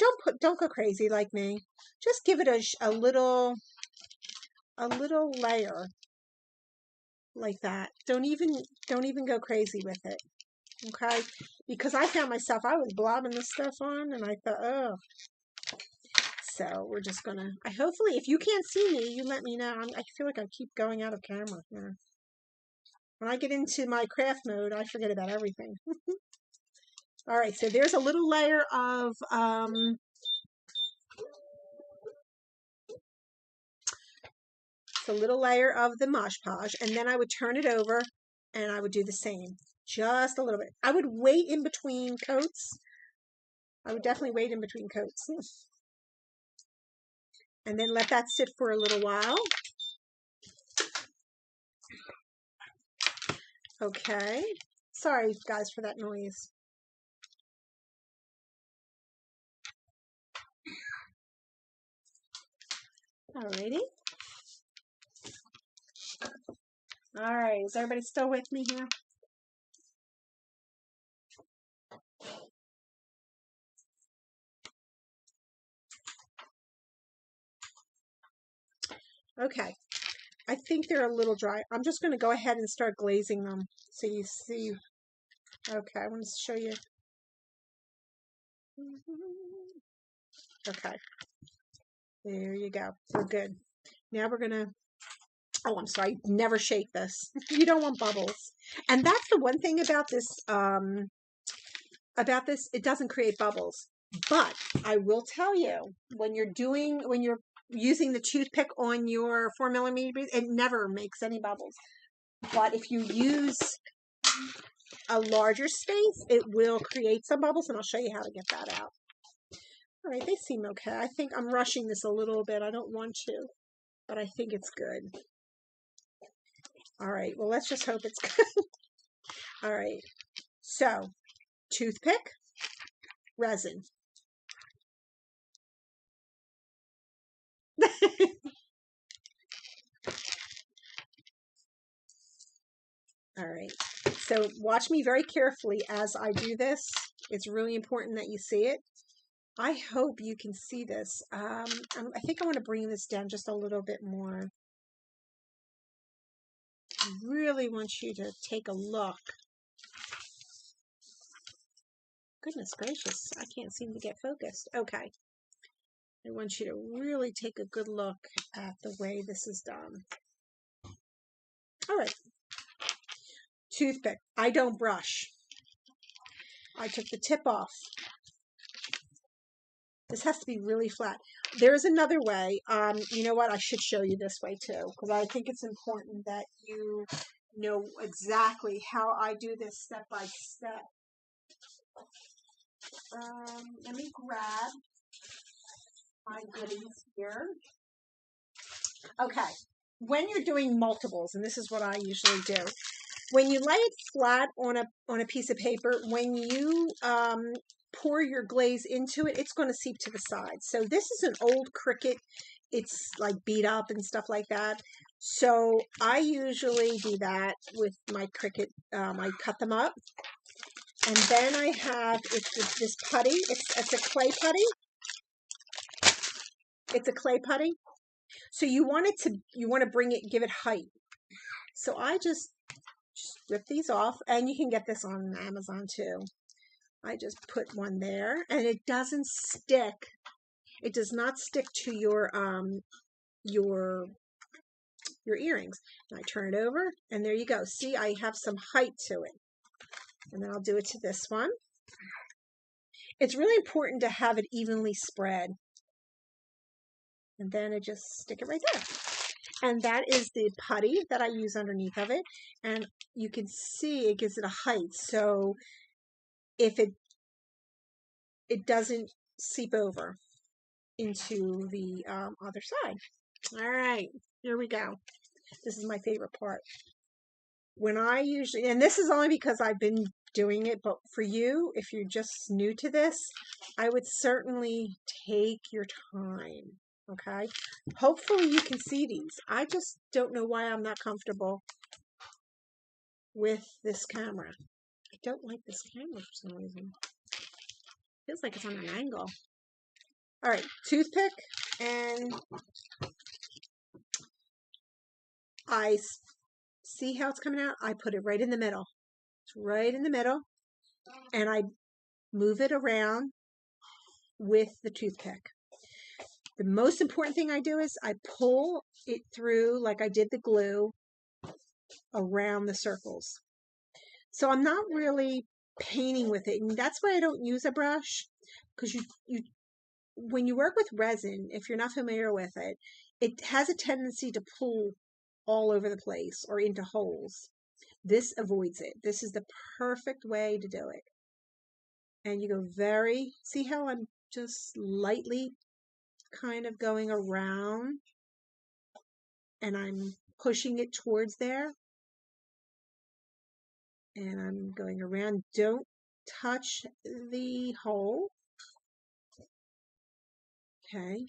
don't go crazy like me. Just give it a little layer like that. Don't even go crazy with it. Okay? Because I found myself, I was blobbing this stuff on, and I thought, oh. So we're just gonna, hopefully, if you can't see me, you let me know. I feel like I keep going out of camera here. When I get into my craft mode, I forget about everything. All right, so there's a little layer of the Mod Podge, and then I would turn it over, and I would do the same, just a little bit. I would wait in between coats. I would definitely wait in between coats, and then let that sit for a little while. Okay, sorry guys for that noise. Alrighty. All right, is everybody still with me here? Okay, I think they're a little dry. I'm just going to go ahead and start glazing them so you see. Okay, I want to show you. Okay, there you go. We're good. Now we're going to, oh, I'm sorry, never shake this. You don't want bubbles. And that's the one thing about this, it doesn't create bubbles. But I will tell you, when you're using the toothpick on your 4mm beads, it never makes any bubbles. But if you use a larger space, it will create some bubbles, and I'll show you how to get that out. All right, they seem okay. I think I'm rushing this a little bit. I don't want to, but I think it's good. All right, well, let's just hope it's good. All right, so toothpick, resin. All right, so watch me very carefully as I do this. It's really important that you see it. I hope you can see this. I think I want to bring this down just a little bit more. I really want you to take a look. Goodness gracious, I can't seem to get focused. Okay. I want you to really take a good look at the way this is done. All right. Toothpick. I don't brush. I took the tip off. This has to be really flat. There's another way. You know what? I should show you this way too, because I think it's important that you know exactly how I do this step by step. Let me grab my goodies here. Okay. When you're doing multiples, and this is what I usually do, when you lay it flat on a piece of paper, when you pour your glaze into it, it's going to seep to the side. So this is an old Cricut. It's like beat up and stuff like that. So I usually do that with my Cricut. I cut them up. And then I have this putty. It's a clay putty. It's a clay putty. So you want to bring it, give it height. So I just rip these off, and you can get this on Amazon too. I just put one there, and it doesn't stick. It does not stick to your earrings. And I turn it over, and there you go. See, I have some height to it. And then I'll do it to this one. It's really important to have it evenly spread. And then I just stick it right there. And that is the putty that I use underneath of it. And you can see it gives it a height. So if it doesn't seep over into the other side. All right, here we go. This is my favorite part. When I usually, and this is only because I've been doing it, but for you, if you're just new to this, I would certainly take your time, okay? Hopefully you can see these. I just don't know why I'm not comfortable with this camera. I don't like this camera for some reason. Feels like it's on an angle. All right, toothpick, and I see how it's coming out. I put it right in the middle. It's right in the middle, and I move it around with the toothpick. The most important thing I do is I pull it through like I did the glue around the circles. So I'm not really painting with it, and that's why I don't use a brush, because when you work with resin, if you're not familiar with it, it has a tendency to pull all over the place or into holes. This avoids it. This is the perfect way to do it. And you go see how I'm just lightly kind of going around, and I'm pushing it towards there, and I'm going around. Don't touch the hole. Okay.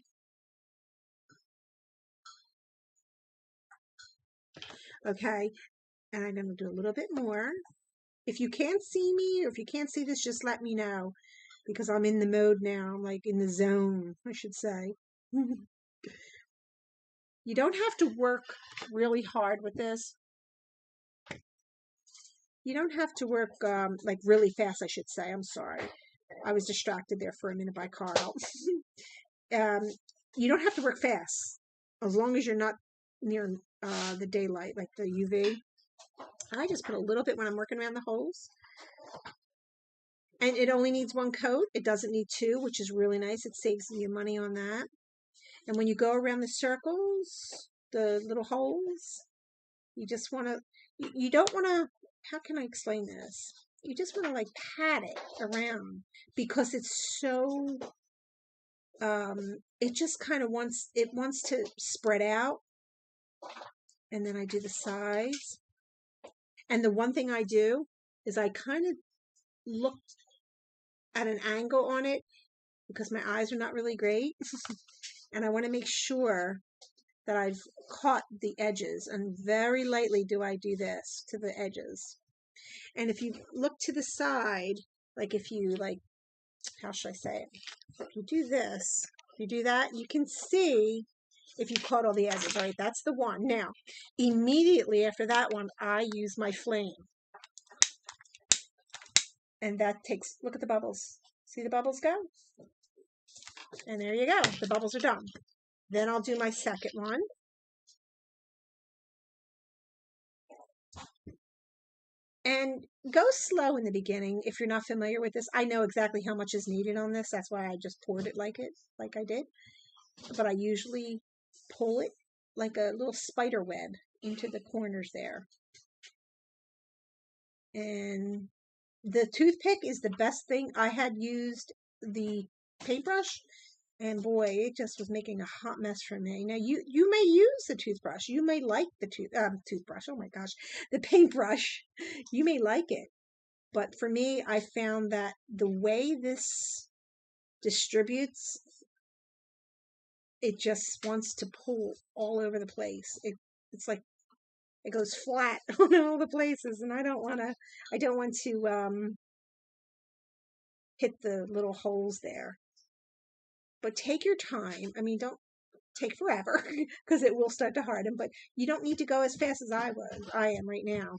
Okay, and I'm going to do a little bit more. If you can't see me, or if you can't see this, just let me know, because I'm in the mode now. I'm like in the zone, I should say. You don't have to work really hard with this. You don't have to work like really fast, I should say. I'm sorry. I was distracted there for a minute by Carl. You don't have to work fast as long as you're not near the daylight, like the UV. I just put a little bit when I'm working around the holes. And it only needs one coat. It doesn't need two, which is really nice. It saves you money on that. And when you go around the circles, the little holes, you just want to, you don't want to, how can I explain this? You just want to like pat it around because it's so, it just kind of wants to spread out. And then I do the sides. And the one thing I do is I kind of look at an angle on it because my eyes are not really great. And I want to make sure that I've caught the edges, and very lightly do I do this to the edges. And if you look to the side, like if you like, how should I say it? If you do this, if you do that, you can see if you caught all the edges. All right, that's the one. Now, immediately after that one, I use my flame. And that takes, look at the bubbles. See the bubbles go? And there you go. The bubbles are done. Then I'll do my second one. And go slow in the beginning if you're not familiar with this. I know exactly how much is needed on this. That's why I just poured it like I did. But I usually pull it like a little spider web into the corners there. And the toothpick is the best thing. I had used the paintbrush, and boy, it just was making a hot mess for me. Now, you may use the toothbrush. You may like the toothbrush. Oh my gosh, the paintbrush. You may like it. But for me, I found that the way this distributes, it just wants to pull all over the place. It's like it goes flat on all the places, and I don't want to hit the little holes there. But take your time. I mean, don't take forever because it will start to harden, but you don't need to go as fast as I am right now.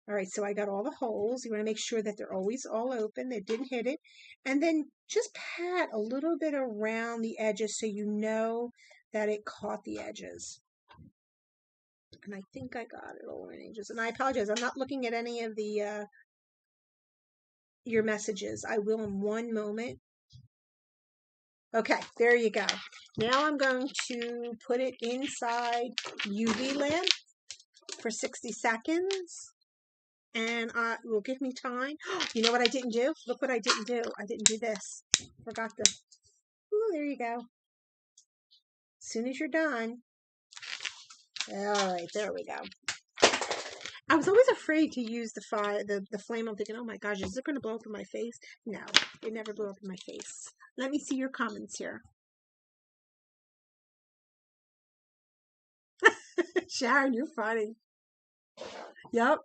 All right, so I got all the holes. You want to make sure that they're always all open. They didn't hit it. And then just pat a little bit around the edges so you know that it caught the edges. And I think I got it all in edges. And I apologize. I'm not looking at any of the your messages. I will in one moment. Okay, there you go. Now I'm going to put it inside UV lamp for 60 seconds. And will give me time. You know what I didn't do? Look what I didn't do. I didn't do this. Forgot to. Ooh, there you go. As soon as you're done. All right, there we go. I was always afraid to use the flame. I'm thinking, oh my gosh, is it going to blow up in my face? No, it never blew up in my face. Let me see your comments here. Sharon, you're funny. Yep.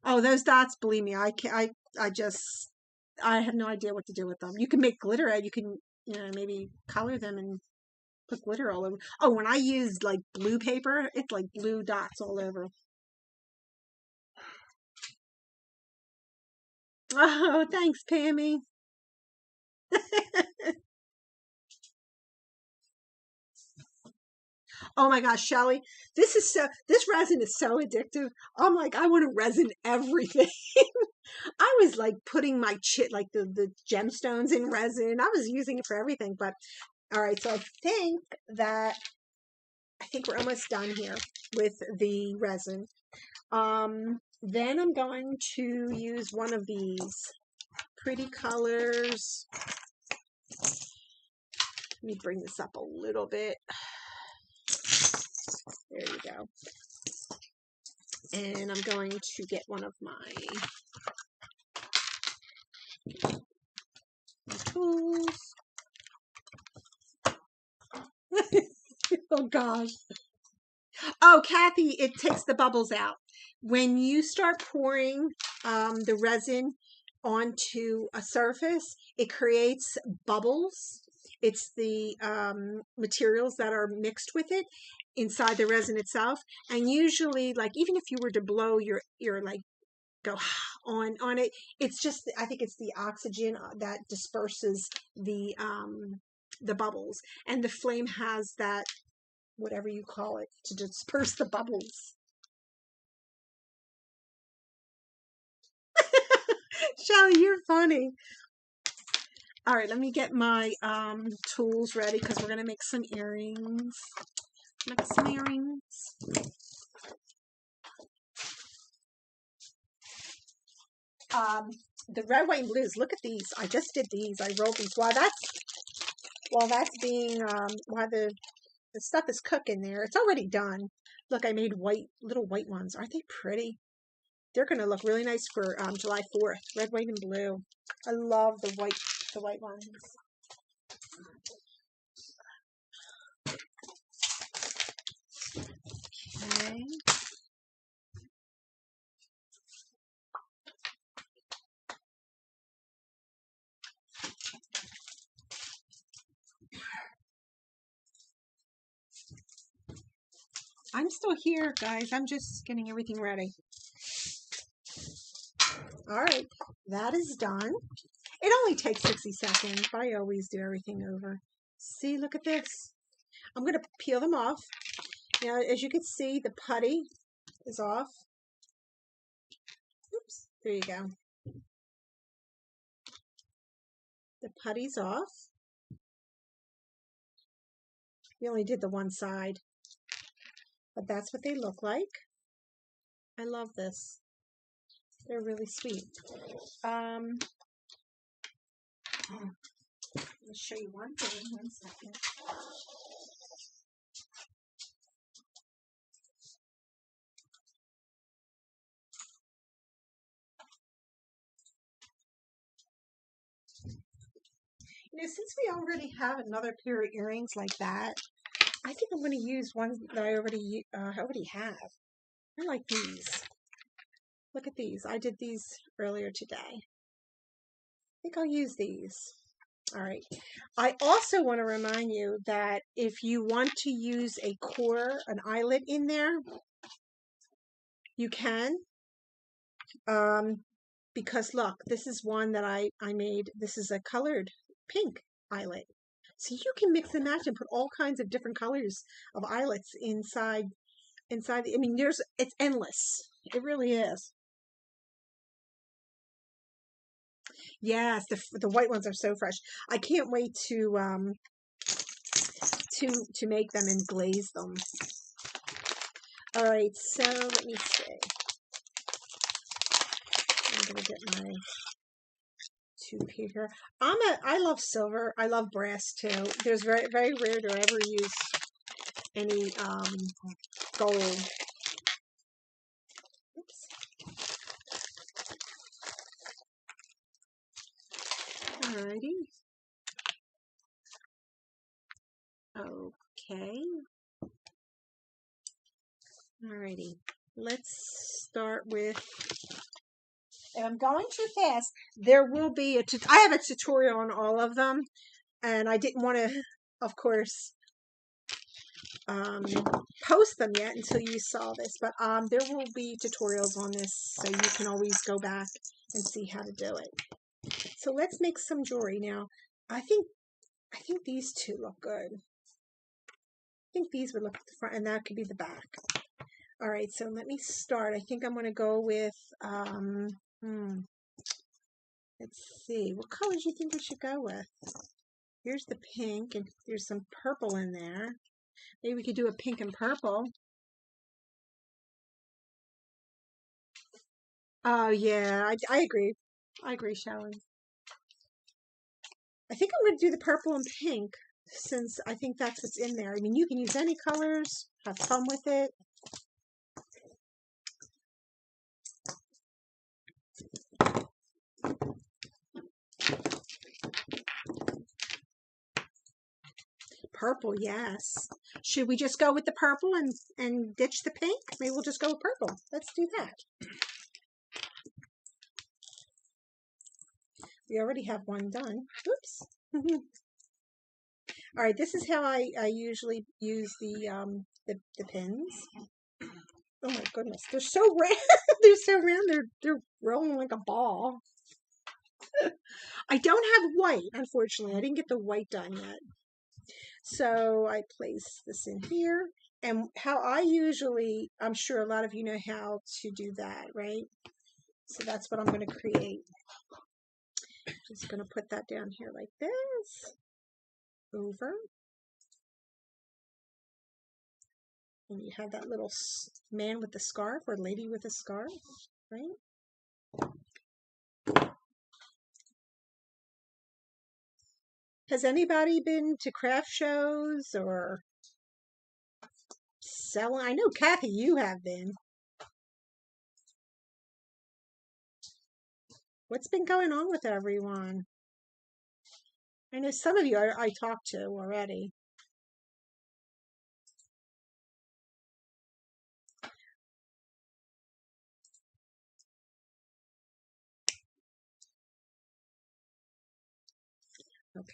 Oh, those dots, believe me, I have no idea what to do with them. You can make glitter. You can, maybe color them and put glitter all over. Oh, when I use like blue paper, it's like blue dots all over. Oh, thanks, Pammy. Oh my gosh, Shelly, this resin is so addictive. I'm like, I want to resin everything. I was like putting my like the gemstones in resin. I was using it for everything. But all right, so I think we're almost done here with the resin. Then I'm going to use one of these pretty colors. Let me bring this up a little bit. There you go. And I'm going to get one of my tools. Oh gosh. Oh, Kathy, it takes the bubbles out. When you start pouring the resin onto a surface, it creates bubbles. It's the materials that are mixed with it inside the resin itself. And usually, like, even if you were to blow your like, go on it, it's just, I think it's the oxygen that disperses the bubbles, and the flame has that, whatever you call it, to disperse the bubbles. Shelly, you're funny. All right, let me get my tools ready because we're gonna make some earrings. Make some earrings. The red, white, and blues. Look at these. I just did these. I rolled these. While that's being while the stuff is cooking there, it's already done. Look, I made little white ones. Aren't they pretty? They're gonna look really nice for July 4th. Red, white, and blue. I love the white ones. Okay. I'm still here, guys. I'm just getting everything ready. All right, that is done. It only takes 60 seconds, but I always do everything over. See, look at this. I'm going to peel them off. Now, as you can see, the putty is off. Oops, there you go. The putty's off. We only did the one side, but that's what they look like. I love this. They're really sweet. Let me show you one thing. 1 second. You know, since we already have another pair of earrings like that, I think I'm going to use ones that I already have. I like these. Look at these. I did these earlier today. I think I'll use these. All right. I also want to remind you that if you want to use a core, an eyelet in there, you can. Because look, this is one that I made. This is a colored pink eyelet. So you can mix and match and put all kinds of different colors of eyelets inside. I mean, it's endless. It really is. Yes, the white ones are so fresh. I can't wait to make them and glaze them. All right, so let me see. I'm gonna get my tube here. I love silver. I love brass too. There's very, very rare to ever use any gold. Oops. Alrighty. Okay. Alrighty. Let's start with, and I'm going too fast. There will be I have a tutorial on all of them, and I didn't want to, of course, post them yet until you saw this, but there will be tutorials on this, so you can always go back and see how to do it. So let's make some jewelry now. I think these two look good. I think these would look at the front, and that could be the back. All right, so let me start. I think I'm going to go with, let's see, what colors do you think we should go with? Here's the pink, and there's some purple in there. Maybe we could do a pink and purple. Oh, yeah, I agree. I agree, Shelley. I think I'm going to do the purple and pink, since I think that's what's in there. I mean, you can use any colors, have fun with it. Purple, yes. Should we just go with the purple and ditch the pink? Maybe we'll just go with purple. Let's do that. We already have one done. Oops. All right, this is how I usually use the pins. Oh my goodness, they're so round. They're so round. They're rolling like a ball. I don't have white, unfortunately. I didn't get the white done yet. So I place this in here. And how I usually, I'm sure a lot of you know how to do that, right? So that's what I'm going to create. Just going to put that down here like this. Over. And you have that little man with the scarf or lady with a scarf, right? Has anybody been to craft shows or selling? I know, Kathy, you have been. What's been going on with everyone? I know some of you I talked to already. Okay.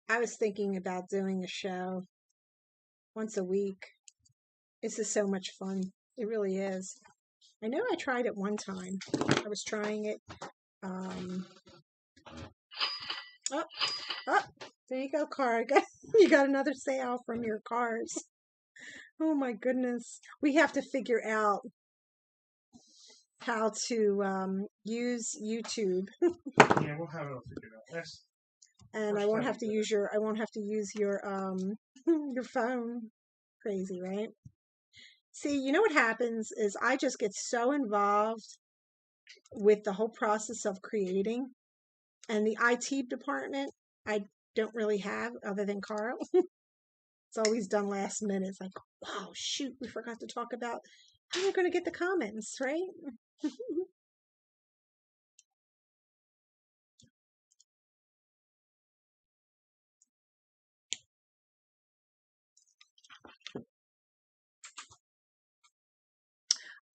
I was thinking about doing a show once a week. This is so much fun. It really is. I know I tried it one time. I was trying it. Oh, there you go, car. You got another sale from your cars. Oh my goodness. We have to figure out how to use YouTube. Yeah, we'll have it all figured out. That's And I won't have to use your your phone. Crazy, right? See, you know what happens is I just get so involved with the whole process of creating, and the IT department I don't really have other than Carl. It's always done last minute. It's like, wow, shoot, we forgot to talk about how we're going to get the comments, right?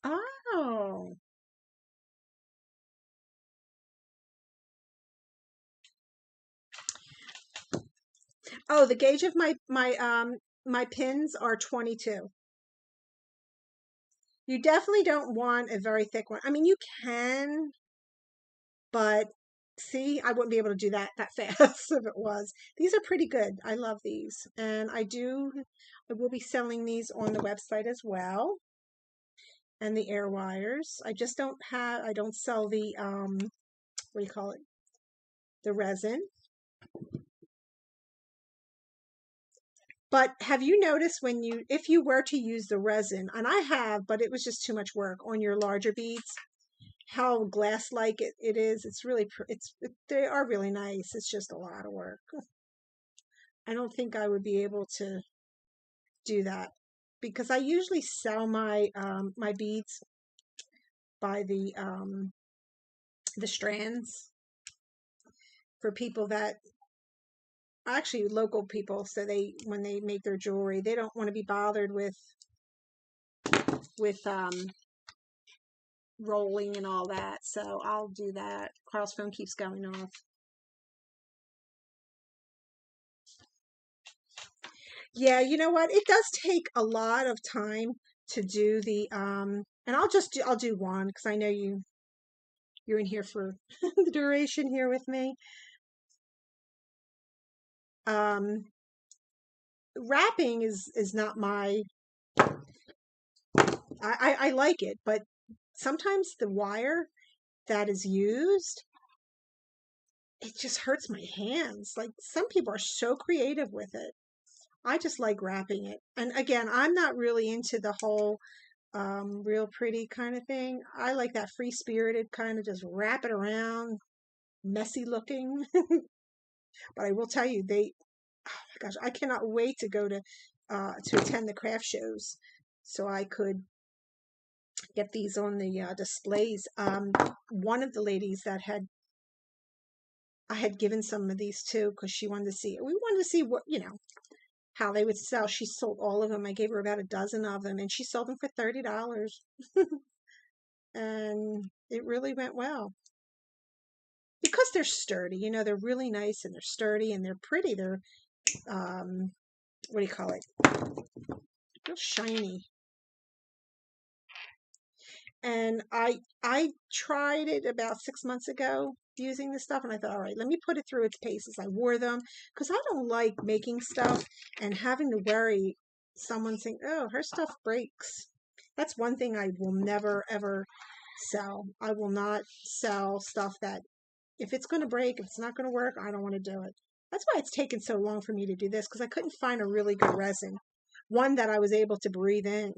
Oh. Oh, the gauge of my pins are 22. You definitely don't want a very thick one. I mean, you can, but see, I wouldn't be able to do that fast if it was. These are pretty good. I love these. And I will be selling these on the website as well. And the air wires. I don't sell the, what do you call it? The resin. But have you noticed if you were to use the resin, and I have, but it was just too much work on your larger beads, how glass-like it is. It's really, they are really nice. It's just a lot of work. I don't think I would be able to do that because I usually sell my my beads by the strands for people that actually local people. So when they make their jewelry, they don't want to be bothered with rolling and all that. So I'll do that. Carl's phone keeps going off. Yeah, you know what? It does take a lot of time to do the and I'll do one because I know you're in here for the duration here with me. Wrapping is not my I like it, but sometimes the wire that is used, it just hurts my hands. Like some people are so creative with it. I just like wrapping it. And again, I'm not really into the whole real pretty kind of thing. I like that free spirited kind of just wrap it around, messy looking. But I will tell you, oh my gosh, I cannot wait to go to attend the craft shows so I could get these on the displays. One of the ladies that I had given some of these to because she wanted to see. We wanted to see what how they would sell. She sold all of them. I gave her about a dozen of them, and she sold them for $30. And it really went well because they're sturdy. You know, they're really nice and they're sturdy and they're pretty. They're what do you call it? Real shiny. And I tried it about 6 months ago using this stuff, and I thought, all right, let me put it through its paces. I wore them because I don't like making stuff and having to worry someone saying, oh, her stuff breaks. That's one thing I will never ever sell. I will not sell stuff that if it's going to break, if it's not going to work, I don't want to do it. That's why it's taken so long for me to do this, because I couldn't find a really good resin, one that I was able to breathe in.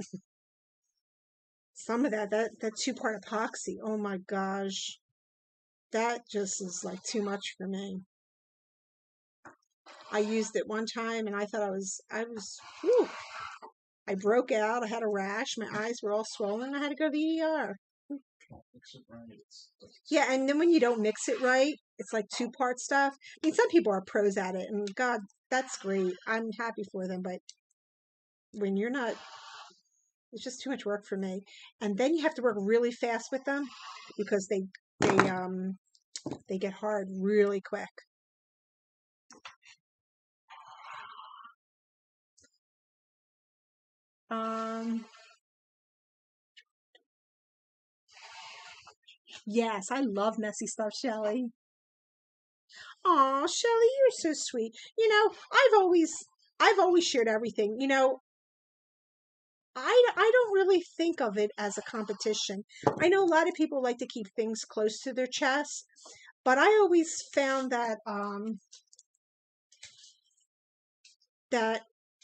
Some of that two-part epoxy, oh my gosh, that just is like too much for me. I used it one time and I thought whew, I broke out. I had a rash. My eyes were all swollen. I had to go to the ER. Mix it right. Yeah, and then when you don't mix it right, it's like two-part stuff. I mean, some people are pros at it, and God, that's great. I'm happy for them, but when you're not, it's just too much work for me. And then you have to work really fast with them because they get hard really quick. Yes, I love messy stuff, Shelley. Aw, Shelley, you're so sweet. You know, I've always shared everything. You know, I don't really think of it as a competition. I know a lot of people like to keep things close to their chest, but I always found that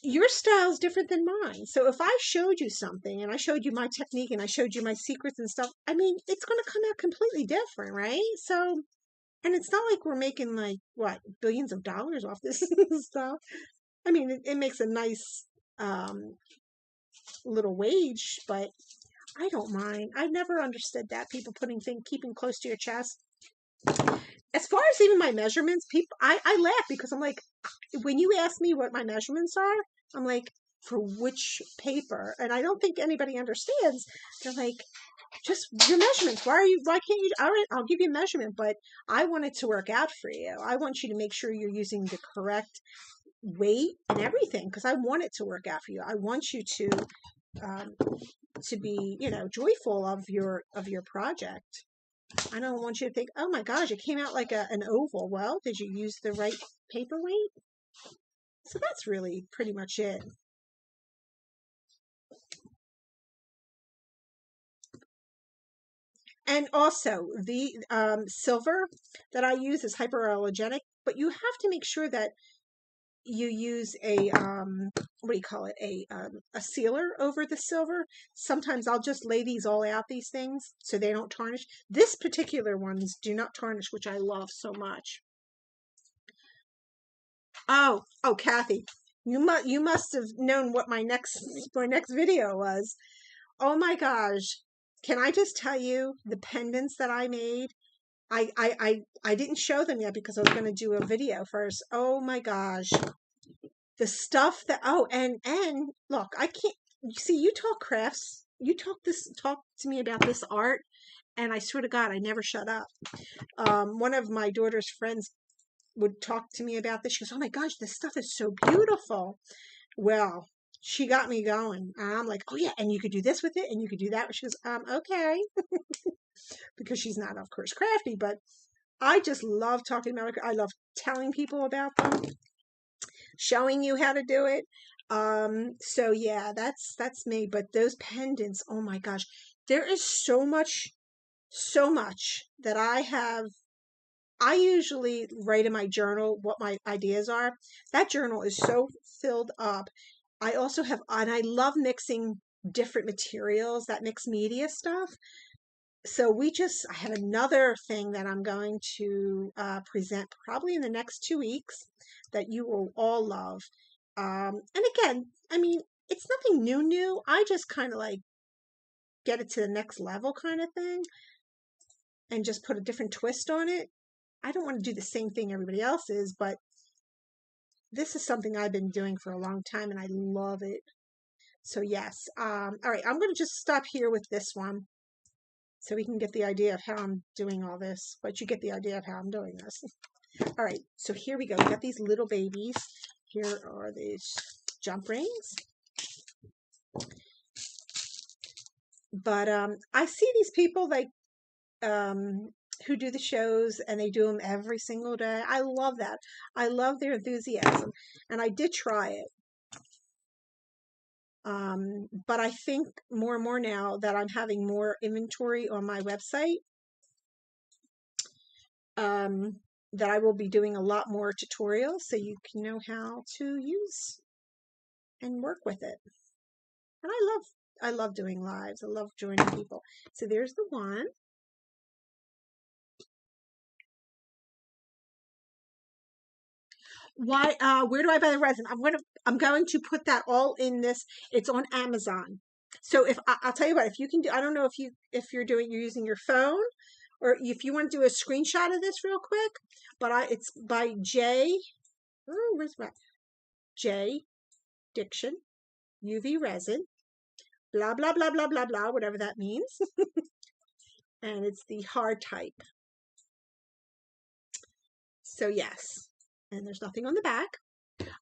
your style is different than mine. So if I showed you something and I showed you my technique and I showed you my secrets and stuff, I mean, it's going to come out completely different, right? So, and it's not like we're making like what, billions of dollars off this stuff. I mean, it makes a nice little wage, but I don't mind. I've never understood that people keeping close to your chest. As far as even my measurements, I laugh because I'm like, when you ask me what my measurements are, I'm like, for which paper? And I don't think anybody understands. They're like, just your measurements. Why can't you? All right, I'll give you a measurement, but I want it to work out for you. I want you to make sure you're using the correct weight and everything because I want it to work out for you. I want you to be, you know, joyful of your project. I don't want you to think, oh my gosh, it came out like an oval. Well, did you use the right paperweight? So that's really pretty much it. And also the silver that I use is hyperallergenic, but you have to make sure that you use a what do you call it, a sealer over the silver. Sometimes I'll just lay these all out, these things, so they don't tarnish. This particular ones do not tarnish, which I love so much. Oh, Kathy, you must have known what my next video was. Oh my gosh, can I just tell you the pendants that I made? I didn't show them yet because I was going to do a video first. Oh my gosh. The stuff that, and look, I can't, you see, you talk crafts, you talk to me about this art, and I swear to God, I never shut up. One of my daughter's friends would talk to me about this. She goes, oh my gosh, this stuff is so beautiful. Well, she got me going. I'm like, oh yeah, and you could do this with it, and you could do that. She goes, okay. Because she's not, of course, crafty, but I just love talking about it. I love telling people about them, showing you how to do it. So yeah, that's me. But those pendants, oh my gosh, there is so much that I have. I usually write in my journal what my ideas are. That journal is so filled up. I also have, and I love mixing different materials, that mixed media stuff. So I have another thing that I'm going to present probably in the next 2 weeks that you will all love. And again, I mean, it's nothing new. I just kind of like get it to the next level kind of thing and just put a different twist on it. I don't want to do the same thing everybody else is, but this is something I've been doing for a long time and I love it. So yes, all right, I'm going to just stop here with this one so we can get the idea of how I'm doing all this, but you get the idea of how I'm doing this. All right, so here we go. We got these little babies. Here are these jump rings. But I see these people like who do the shows and they do them every single day. I love that. I love their enthusiasm, and I did try it. But I think more and more now that I'm having more inventory on my website, that I will be doing a lot more tutorials so you can know how to use and work with it. And I love doing lives. I love joining people. So there's the one. Why? Where do I buy the resin? I'm going to put that all in this. It's on Amazon. So I'll tell you what, if you can do, I don't know if you're using your phone or if you want to do a screenshot of this real quick, but it's by where's that? J Diction UV resin, blah blah blah blah blah blah, whatever that means. And it's the hard type. So yes, and there's nothing on the back.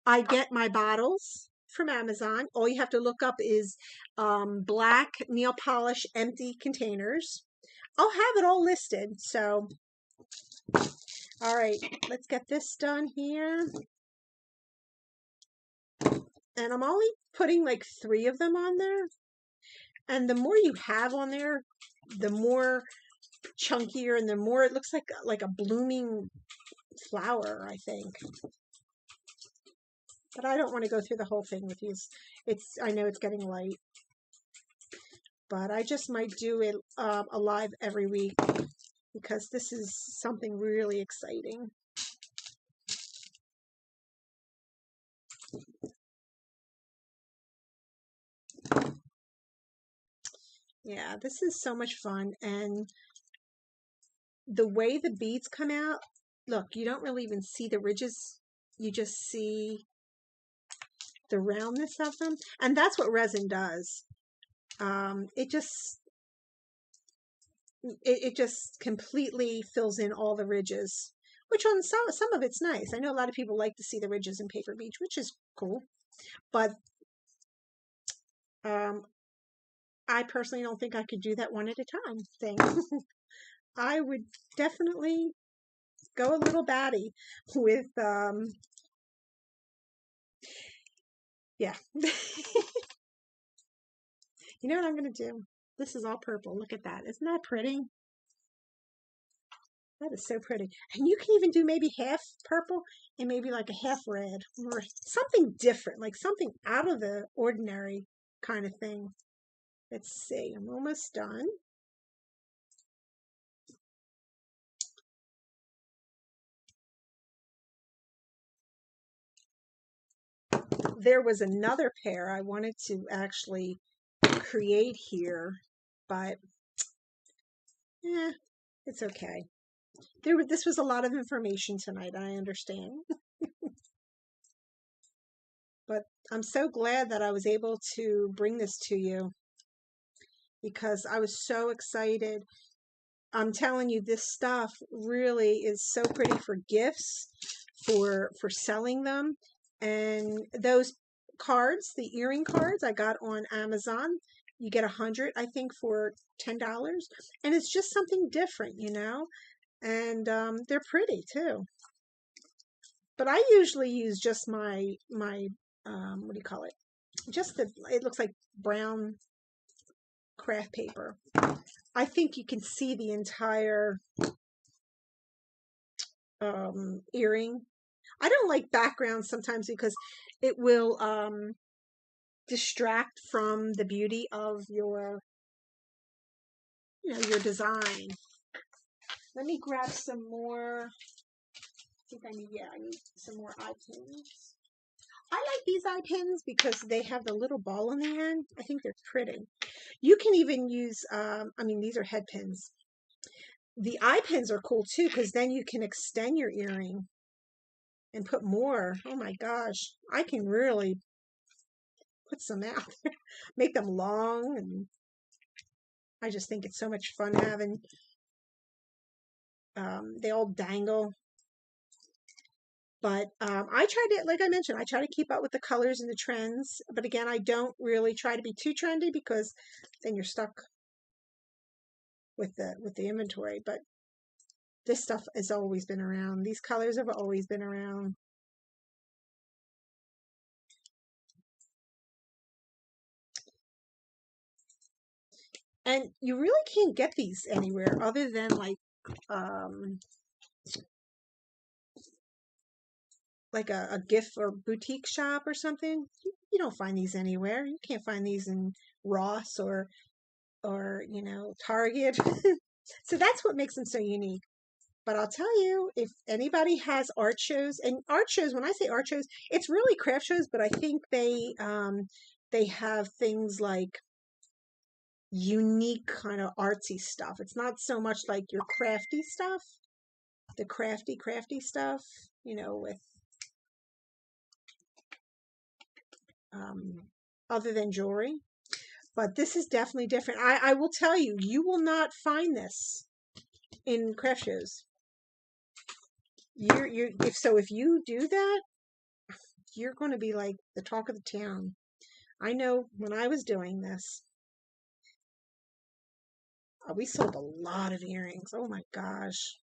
I get my bottles from Amazon. All you have to look up is black nail polish empty containers. I'll have it all listed. So, all right, let's get this done here. And I'm only putting like 3 of them on there. And the more you have on there, the more chunkier and the more it looks like a blooming flower, I think. But I don't want to go through the whole thing with you. I know it's getting light. But I just might do it a live every week because this is something really exciting. Yeah, this is so much fun. And the way the beads come out, look, you don't really even see the ridges. You just see the roundness of them. And that's what resin does. It just completely fills in all the ridges, which on some of it's nice. I know a lot of people like to see the ridges in paper beads, which is cool. But I personally don't think I could do that one at a time thing. I would definitely go a little batty with, yeah. You know what I'm going to do? This is all purple. Look at that. Isn't that pretty? That is so pretty. And you can even do maybe half purple and maybe like a half red or something different, like something out of the ordinary kind of thing. Let's see. I'm almost done. There was another pair I wanted to actually create here, but it's okay. This was a lot of information tonight, I understand. But I'm so glad that I was able to bring this to you because I was so excited. I'm telling you, this stuff really is so pretty for gifts, for selling them. And those cards, the earring cards I got on Amazon, you get 100, I think, for $10. And it's just something different, you know? And they're pretty too. But I usually use just my what do you call it? Just it looks like brown craft paper. I think you can see the entire earring. I don't like backgrounds sometimes because it will distract from the beauty of your your design. Let me grab some more. I need some more eye pins. I like these eye pins because they have the little ball on the end. I think they're pretty. You can even use, these are head pins. The eye pins are cool too because then you can extend your earring and put more. Oh my gosh, I can really put some out there, make them long, and I just think it's so much fun having, they all dangle. But I try to, like I mentioned, I try to keep up with the colors and the trends. But again, I don't really try to be too trendy because then you're stuck with the inventory. But this stuff has always been around. These colors have always been around. And you really can't get these anywhere other than like a gift or boutique shop or something. You don't find these anywhere. You can't find these in Ross or Target. So that's what makes them so unique. But I'll tell you, if anybody has art shows, and art shows, when I say art shows, it's really craft shows, but I think they have things like unique kind of artsy stuff. It's not so much like your crafty stuff, the crafty stuff, with other than jewelry. But this is definitely different. I will tell you, you will not find this in craft shows. If you do that, you're going to be like the talk of the town. I know when I was doing this, we sold a lot of earrings. Oh my gosh.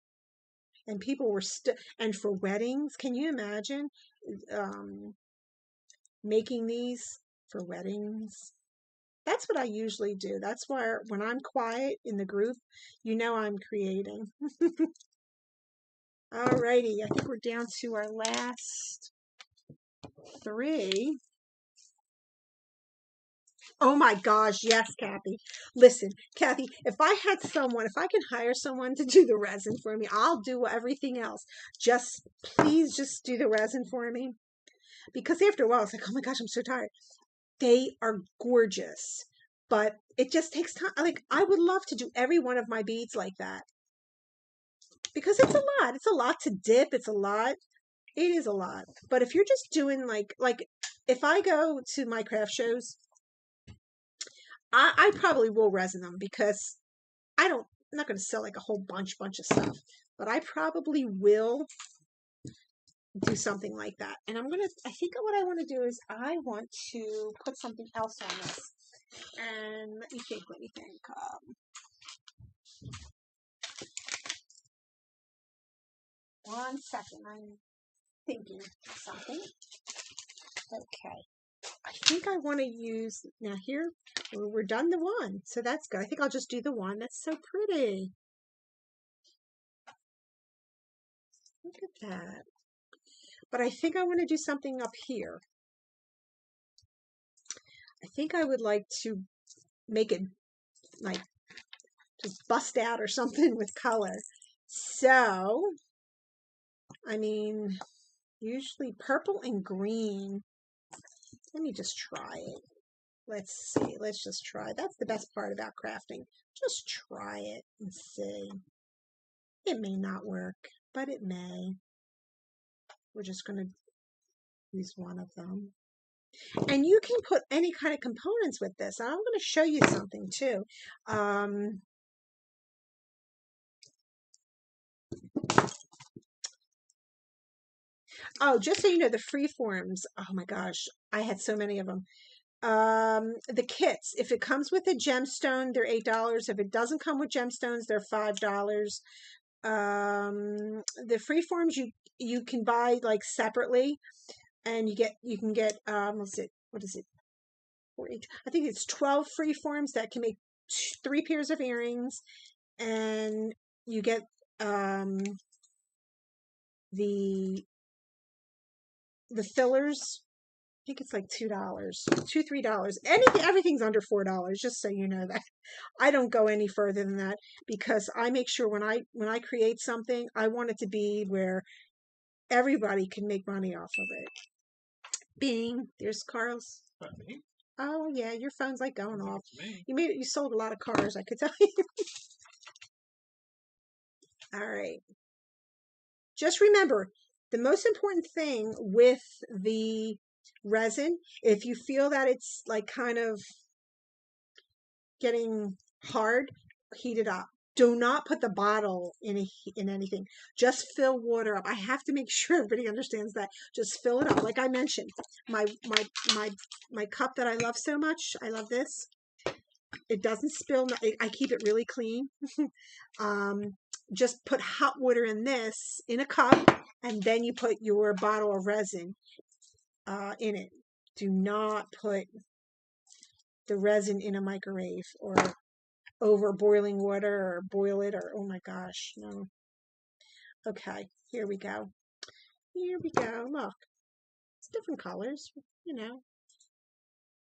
And people were and for weddings, can you imagine making these for weddings? That's what I usually do. That's why when I'm quiet in the group, I'm creating. Alrighty, I think we're down to our last 3. Oh my gosh, yes, Kathy. Listen, Kathy, if I can hire someone to do the resin for me, I'll do everything else. Please just do the resin for me. Because after a while, it's like, oh my gosh, I'm so tired. They are gorgeous, but it just takes time. Like, I would love to do every one of my beads like that. Because it's a lot. It's a lot to dip. It's a lot. It is a lot. But if you're just doing like if I go to my craft shows, I probably will resin them because I'm not going to sell like a whole bunch of stuff, but I probably will do something like that. And I think what I want to do is I want to put something else on this. And let me think. 1 second. I'm thinking of something. Okay. I think I want to use, now here, we're done the one, so that's good. I think I'll just do the one. That's so pretty. Look at that. But I think I want to do something up here. I think I would like to make it like just bust out or something with color. So, I mean, usually purple and green. Let me just try it. Let's see. Let's just try. That's the best part about crafting. Just try it and see. It may not work, but it may. We're just going to use one of them. And you can put any kind of components with this. I'm going to show you something too. Oh, just so you know, the free forms. Oh my gosh, I had so many of them. The kits, if it comes with a gemstone, they're $8. If it doesn't come with gemstones, they're $5. The free forms you can buy like separately, and you can get what is it? I think it's 12 free forms that can make 3 pairs of earrings, and you get the fillers. I think it's like $2, $3. Everything's under $4, just so you know that. I don't go any further than that because I make sure when I create something, I want it to be where everybody can make money off of it. Bing, there's Carl's. Me? Oh yeah, your phone's like going off. Me. You sold a lot of cars, I could tell you. All right. Just remember, the most important thing with the resin, if you feel that it's like kind of getting hard, heat it up. Do not put the bottle in anything. Just fill water up. I have to make sure everybody understands that. Just fill it up. Like I mentioned, my cup that I love so much. I love this. It doesn't spill. I keep it really clean. Just put hot water in this in a cup, and then you put your bottle of resin in it. Do not put the resin in a microwave or over boiling water or boil it, or oh my gosh, no. Okay, here we go. Here we go. Look, it's different colors, you know.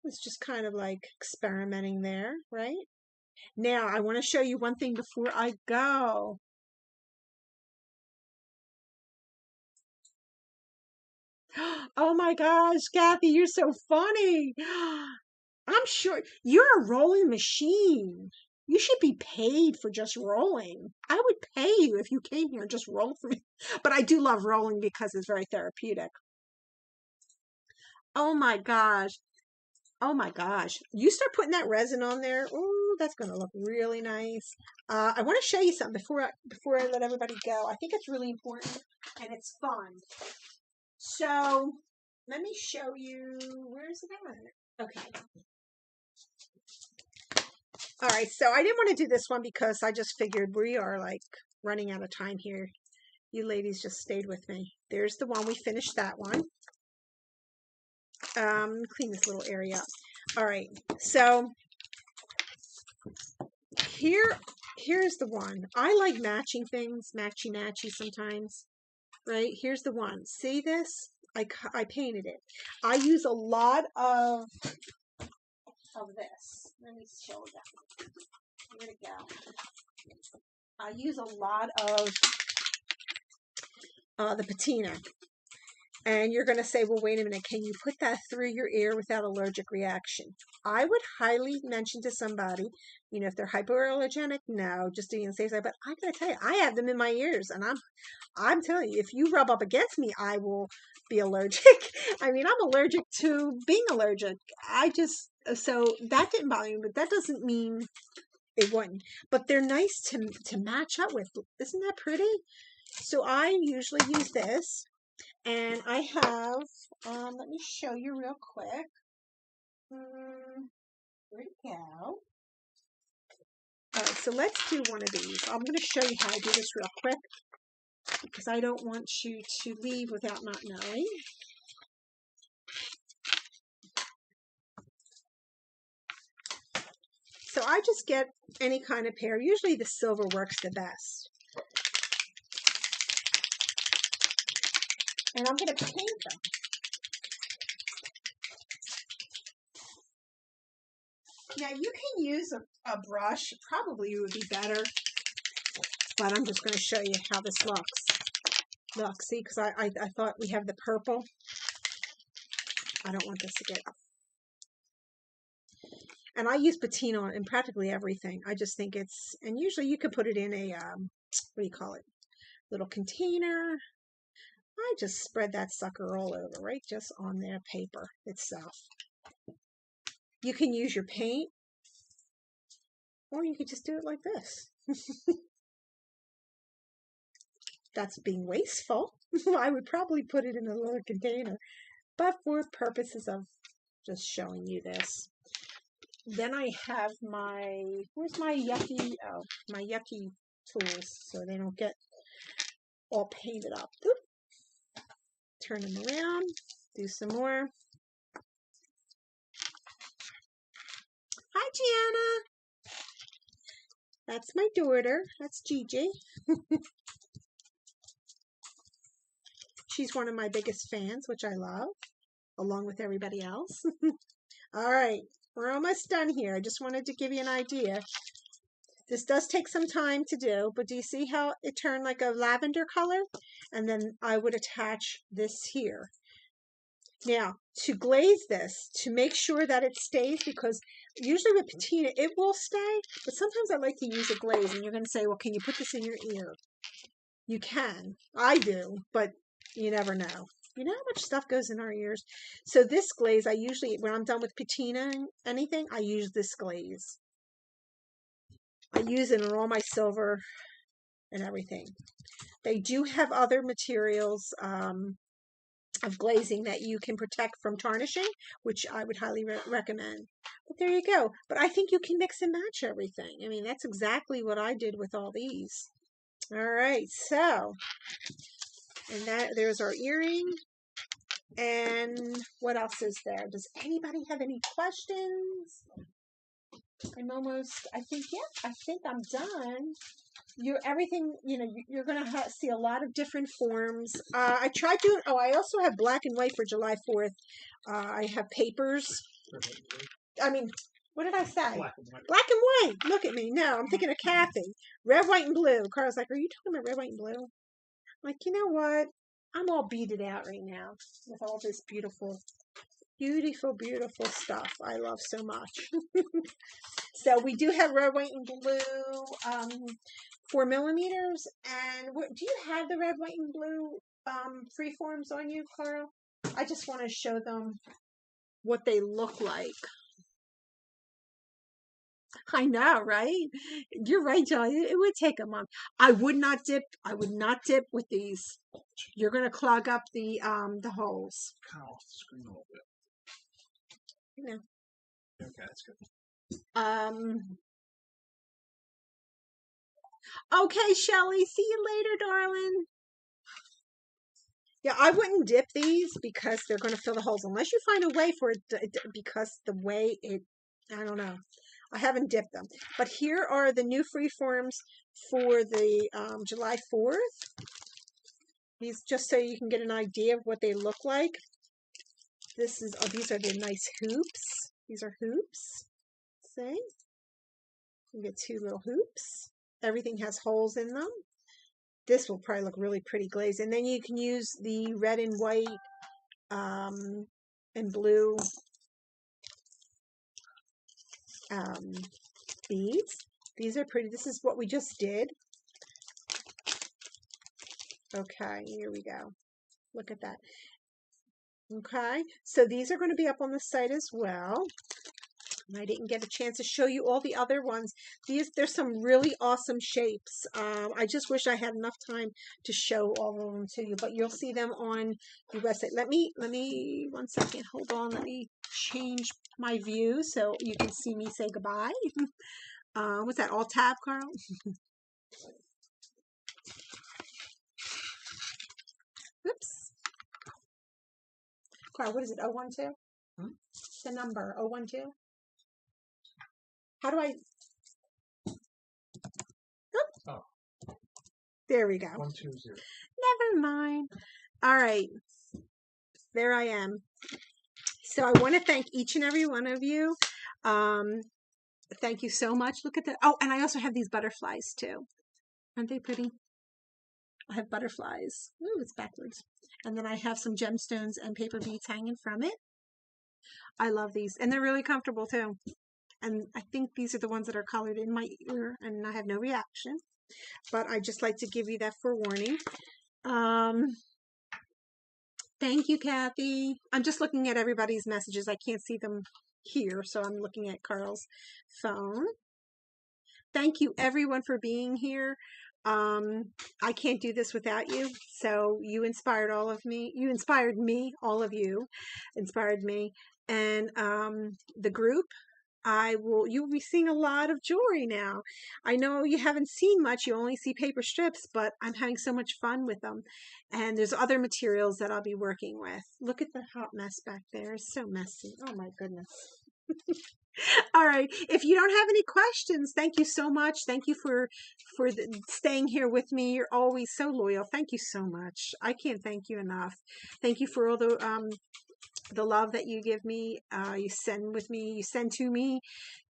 It's just kind of like experimenting there, right? Now, I want to show you one thing before I go. Oh my gosh, Kathy, you're so funny. I'm sure you're a rolling machine. You should be paid for just rolling. I would pay you if you came here and just rolled for me. But I do love rolling because it's very therapeutic. Oh my gosh. Oh my gosh. You start putting that resin on there. Oh, that's going to look really nice. I want to show you something before I let everybody go. I think it's really important and it's fun. So let me show you. Where is it at? Okay. All right, so I didn't want to do this one because I just figured we are like running out of time here. You ladies just stayed with me. There's the one. We finished that one. Clean this little area up. All right, so here's the one. I like matching things, matchy sometimes. Right, here's the one. See this? I painted it. I use a lot of this. Let me show you. Here we go. I use a lot of the patina. And you're going to say, well, wait a minute, can you put that through your ear without allergic reaction? I would highly mention to somebody, you know, if they're hypoallergenic, no, just doing the safe side. But I got to tell you, I have them in my ears, and I'm telling you, if you rub up against me, I will be allergic. I mean, I'm allergic to being allergic. So that didn't bother me, but that doesn't mean it wouldn't. But they're nice to match up with. Isn't that pretty? So I usually use this. And I have, let me show you real quick. Here we go. All right, so let's do one of these. I'm going to show you how I do this real quick because I don't want you to leave without not knowing. So I just get any kind of pair. Usually the silver works the best. And I'm going to paint them. Now you can use a brush. Probably would be better. But I'm just going to show you how this looks. Look, see, because I thought we have the purple. I don't want this to get... And I use patina in practically everything. I just think it's... And usually you could put it in a, what do you call it? Little container. I just spread that sucker all over, right? Just on their paper itself. You can use your paint. Or you could just do it like this. That's being wasteful. I would probably put it in a little container. But for purposes of just showing you this. Then I have where's my yucky, my yucky tools so they don't get all painted up. Oop. Turn them around, do some more. Hi, Gianna. That's my daughter. That's Gigi. She's one of my biggest fans, which I love, along with everybody else. All right, we're almost done here. I just wanted to give you an idea. This does take some time to do, but do you see how it turned like a lavender color? And then I would attach this here. Now, to glaze this, to make sure that it stays, because usually with patina, it will stay, but sometimes I like to use a glaze, and you're going to say, well, can you put this in your ear? You can. I do, but You never know. You know how much stuff goes in our ears. So this glaze, I usually, when I'm done with patina and anything, I use this glaze. I use it in all my silver and everything. They do have other materials of glazing that you can protect from tarnishing, which I would highly recommend. But there you go. But I think you can mix and match everything. I mean, that's exactly what I did with all these. All right, so, and there's our earring. And what else is there? Does anybody have any questions? I think I'm done. Everything, you're going to see a lot of different forms. I tried doing, I also have black and white for July 4th. I have papers. I mean, what did I say? Black and white. Black and white. Look at me. No, I'm thinking of Kathy. Red, white, and blue. Carl's like, are you talking about red, white, and blue? I'm like, you know what? I'm all beaded out right now with all this beautiful, beautiful, beautiful stuff I love so much. So we do have red, white, and blue 4 millimeters. And do you have the red, white, and blue freeforms on you, Carl? I just want to show them what they look like. I know, right? You're right, John. It would take a month. I would not dip with these. You're gonna clog up the holes. Kind of off the screen a little bit. You know. Okay, that's good. Okay, Shelly. See you later, darling. Yeah, I wouldn't dip these because they're going to fill the holes unless you find a way for it because the way I don't know. I haven't dipped them. But here are the new freeforms for the July 4th. These, just so you can get an idea of what they look like. These are the nice hoops. These are hoops. See? You get 2 little hoops. Everything has holes in them. This will probably look really pretty glazed. And then you can use the red and white and blue beads. These are pretty. This is what we just did. Okay, here we go. Look at that. Okay, so these are going to be up on the site as well. I didn't get a chance to show you all the other ones. There's some really awesome shapes. I just wish I had enough time to show all of them to you, but you'll see them on the website. Let me 1 second. Hold on. Let me change my view so you can see me say goodbye. What's that? Alt tab, Carl? Oops. Carl, what is it? 012? The number 012? How do I? Oh. There we go. 120. Never mind. All right. There I am. So I want to thank each and every one of you. Thank you so much. Look at that. Oh, and I also have these butterflies too. Aren't they pretty? I have butterflies. Ooh, it's backwards. And then I have some gemstones and paper beads hanging from it. I love these. And they're really comfortable too. And I think these are the ones that are colored in my ear, and I have no reaction. But I just like to give you that forewarning. Thank you, Kathy. I'm just looking at everybody's messages. I can't see them here, so I'm looking at Carl's phone. Thank you, everyone, for being here. I can't do this without you. So you inspired all of me. You inspired me. All of you inspired me. And the group. You'll be seeing a lot of jewelry now. I know you haven't seen much, you only see paper strips, but I'm having so much fun with them. And there's other materials that I'll be working with. Look at the hot mess back there. It's so messy. Oh my goodness. All right. If you don't have any questions, thank you so much. Thank you for staying here with me. You're always so loyal. Thank you so much. I can't thank you enough. Thank you for all the love that you give me, you send to me,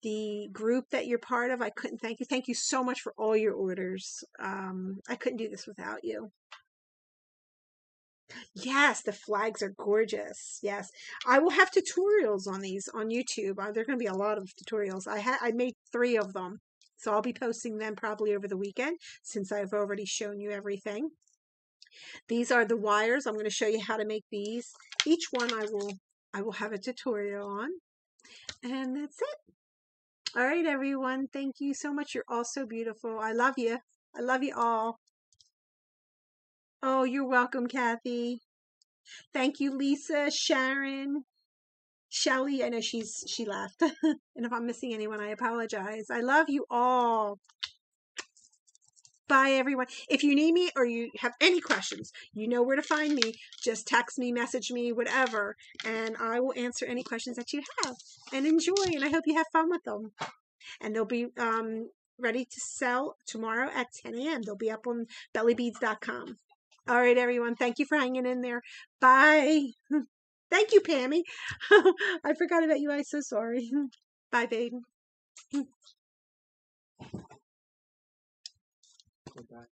the group that you're part of. I couldn't thank you. Thank you so much for all your orders. I couldn't do this without you. Yes, the flags are gorgeous. Yes, I will have tutorials on these on YouTube. There are going to be a lot of tutorials. I made 3 of them, so I'll be posting them probably over the weekend since I've already shown you everything. These are the wires. I'm going to show you how to make these. Each one I will have a tutorial on. And that's it. All right, everyone. Thank you so much. You're all so beautiful. I love you. I love you all. Oh, you're welcome, Kathy. Thank you, Lisa, Sharon, Shelly. I know she left. And if I'm missing anyone, I apologize. I love you all. Bye, everyone. If you need me or you have any questions, you know where to find me. Just text me, message me, whatever, and I will answer any questions that you have. And enjoy, and I hope you have fun with them. And they'll be ready to sell tomorrow at 10 a.m. They'll be up on belliebeads.com. All right, everyone. Thank you for hanging in there. Bye. Thank you, Pammy. I forgot about you. I'm so sorry. Bye, babe. Goodbye.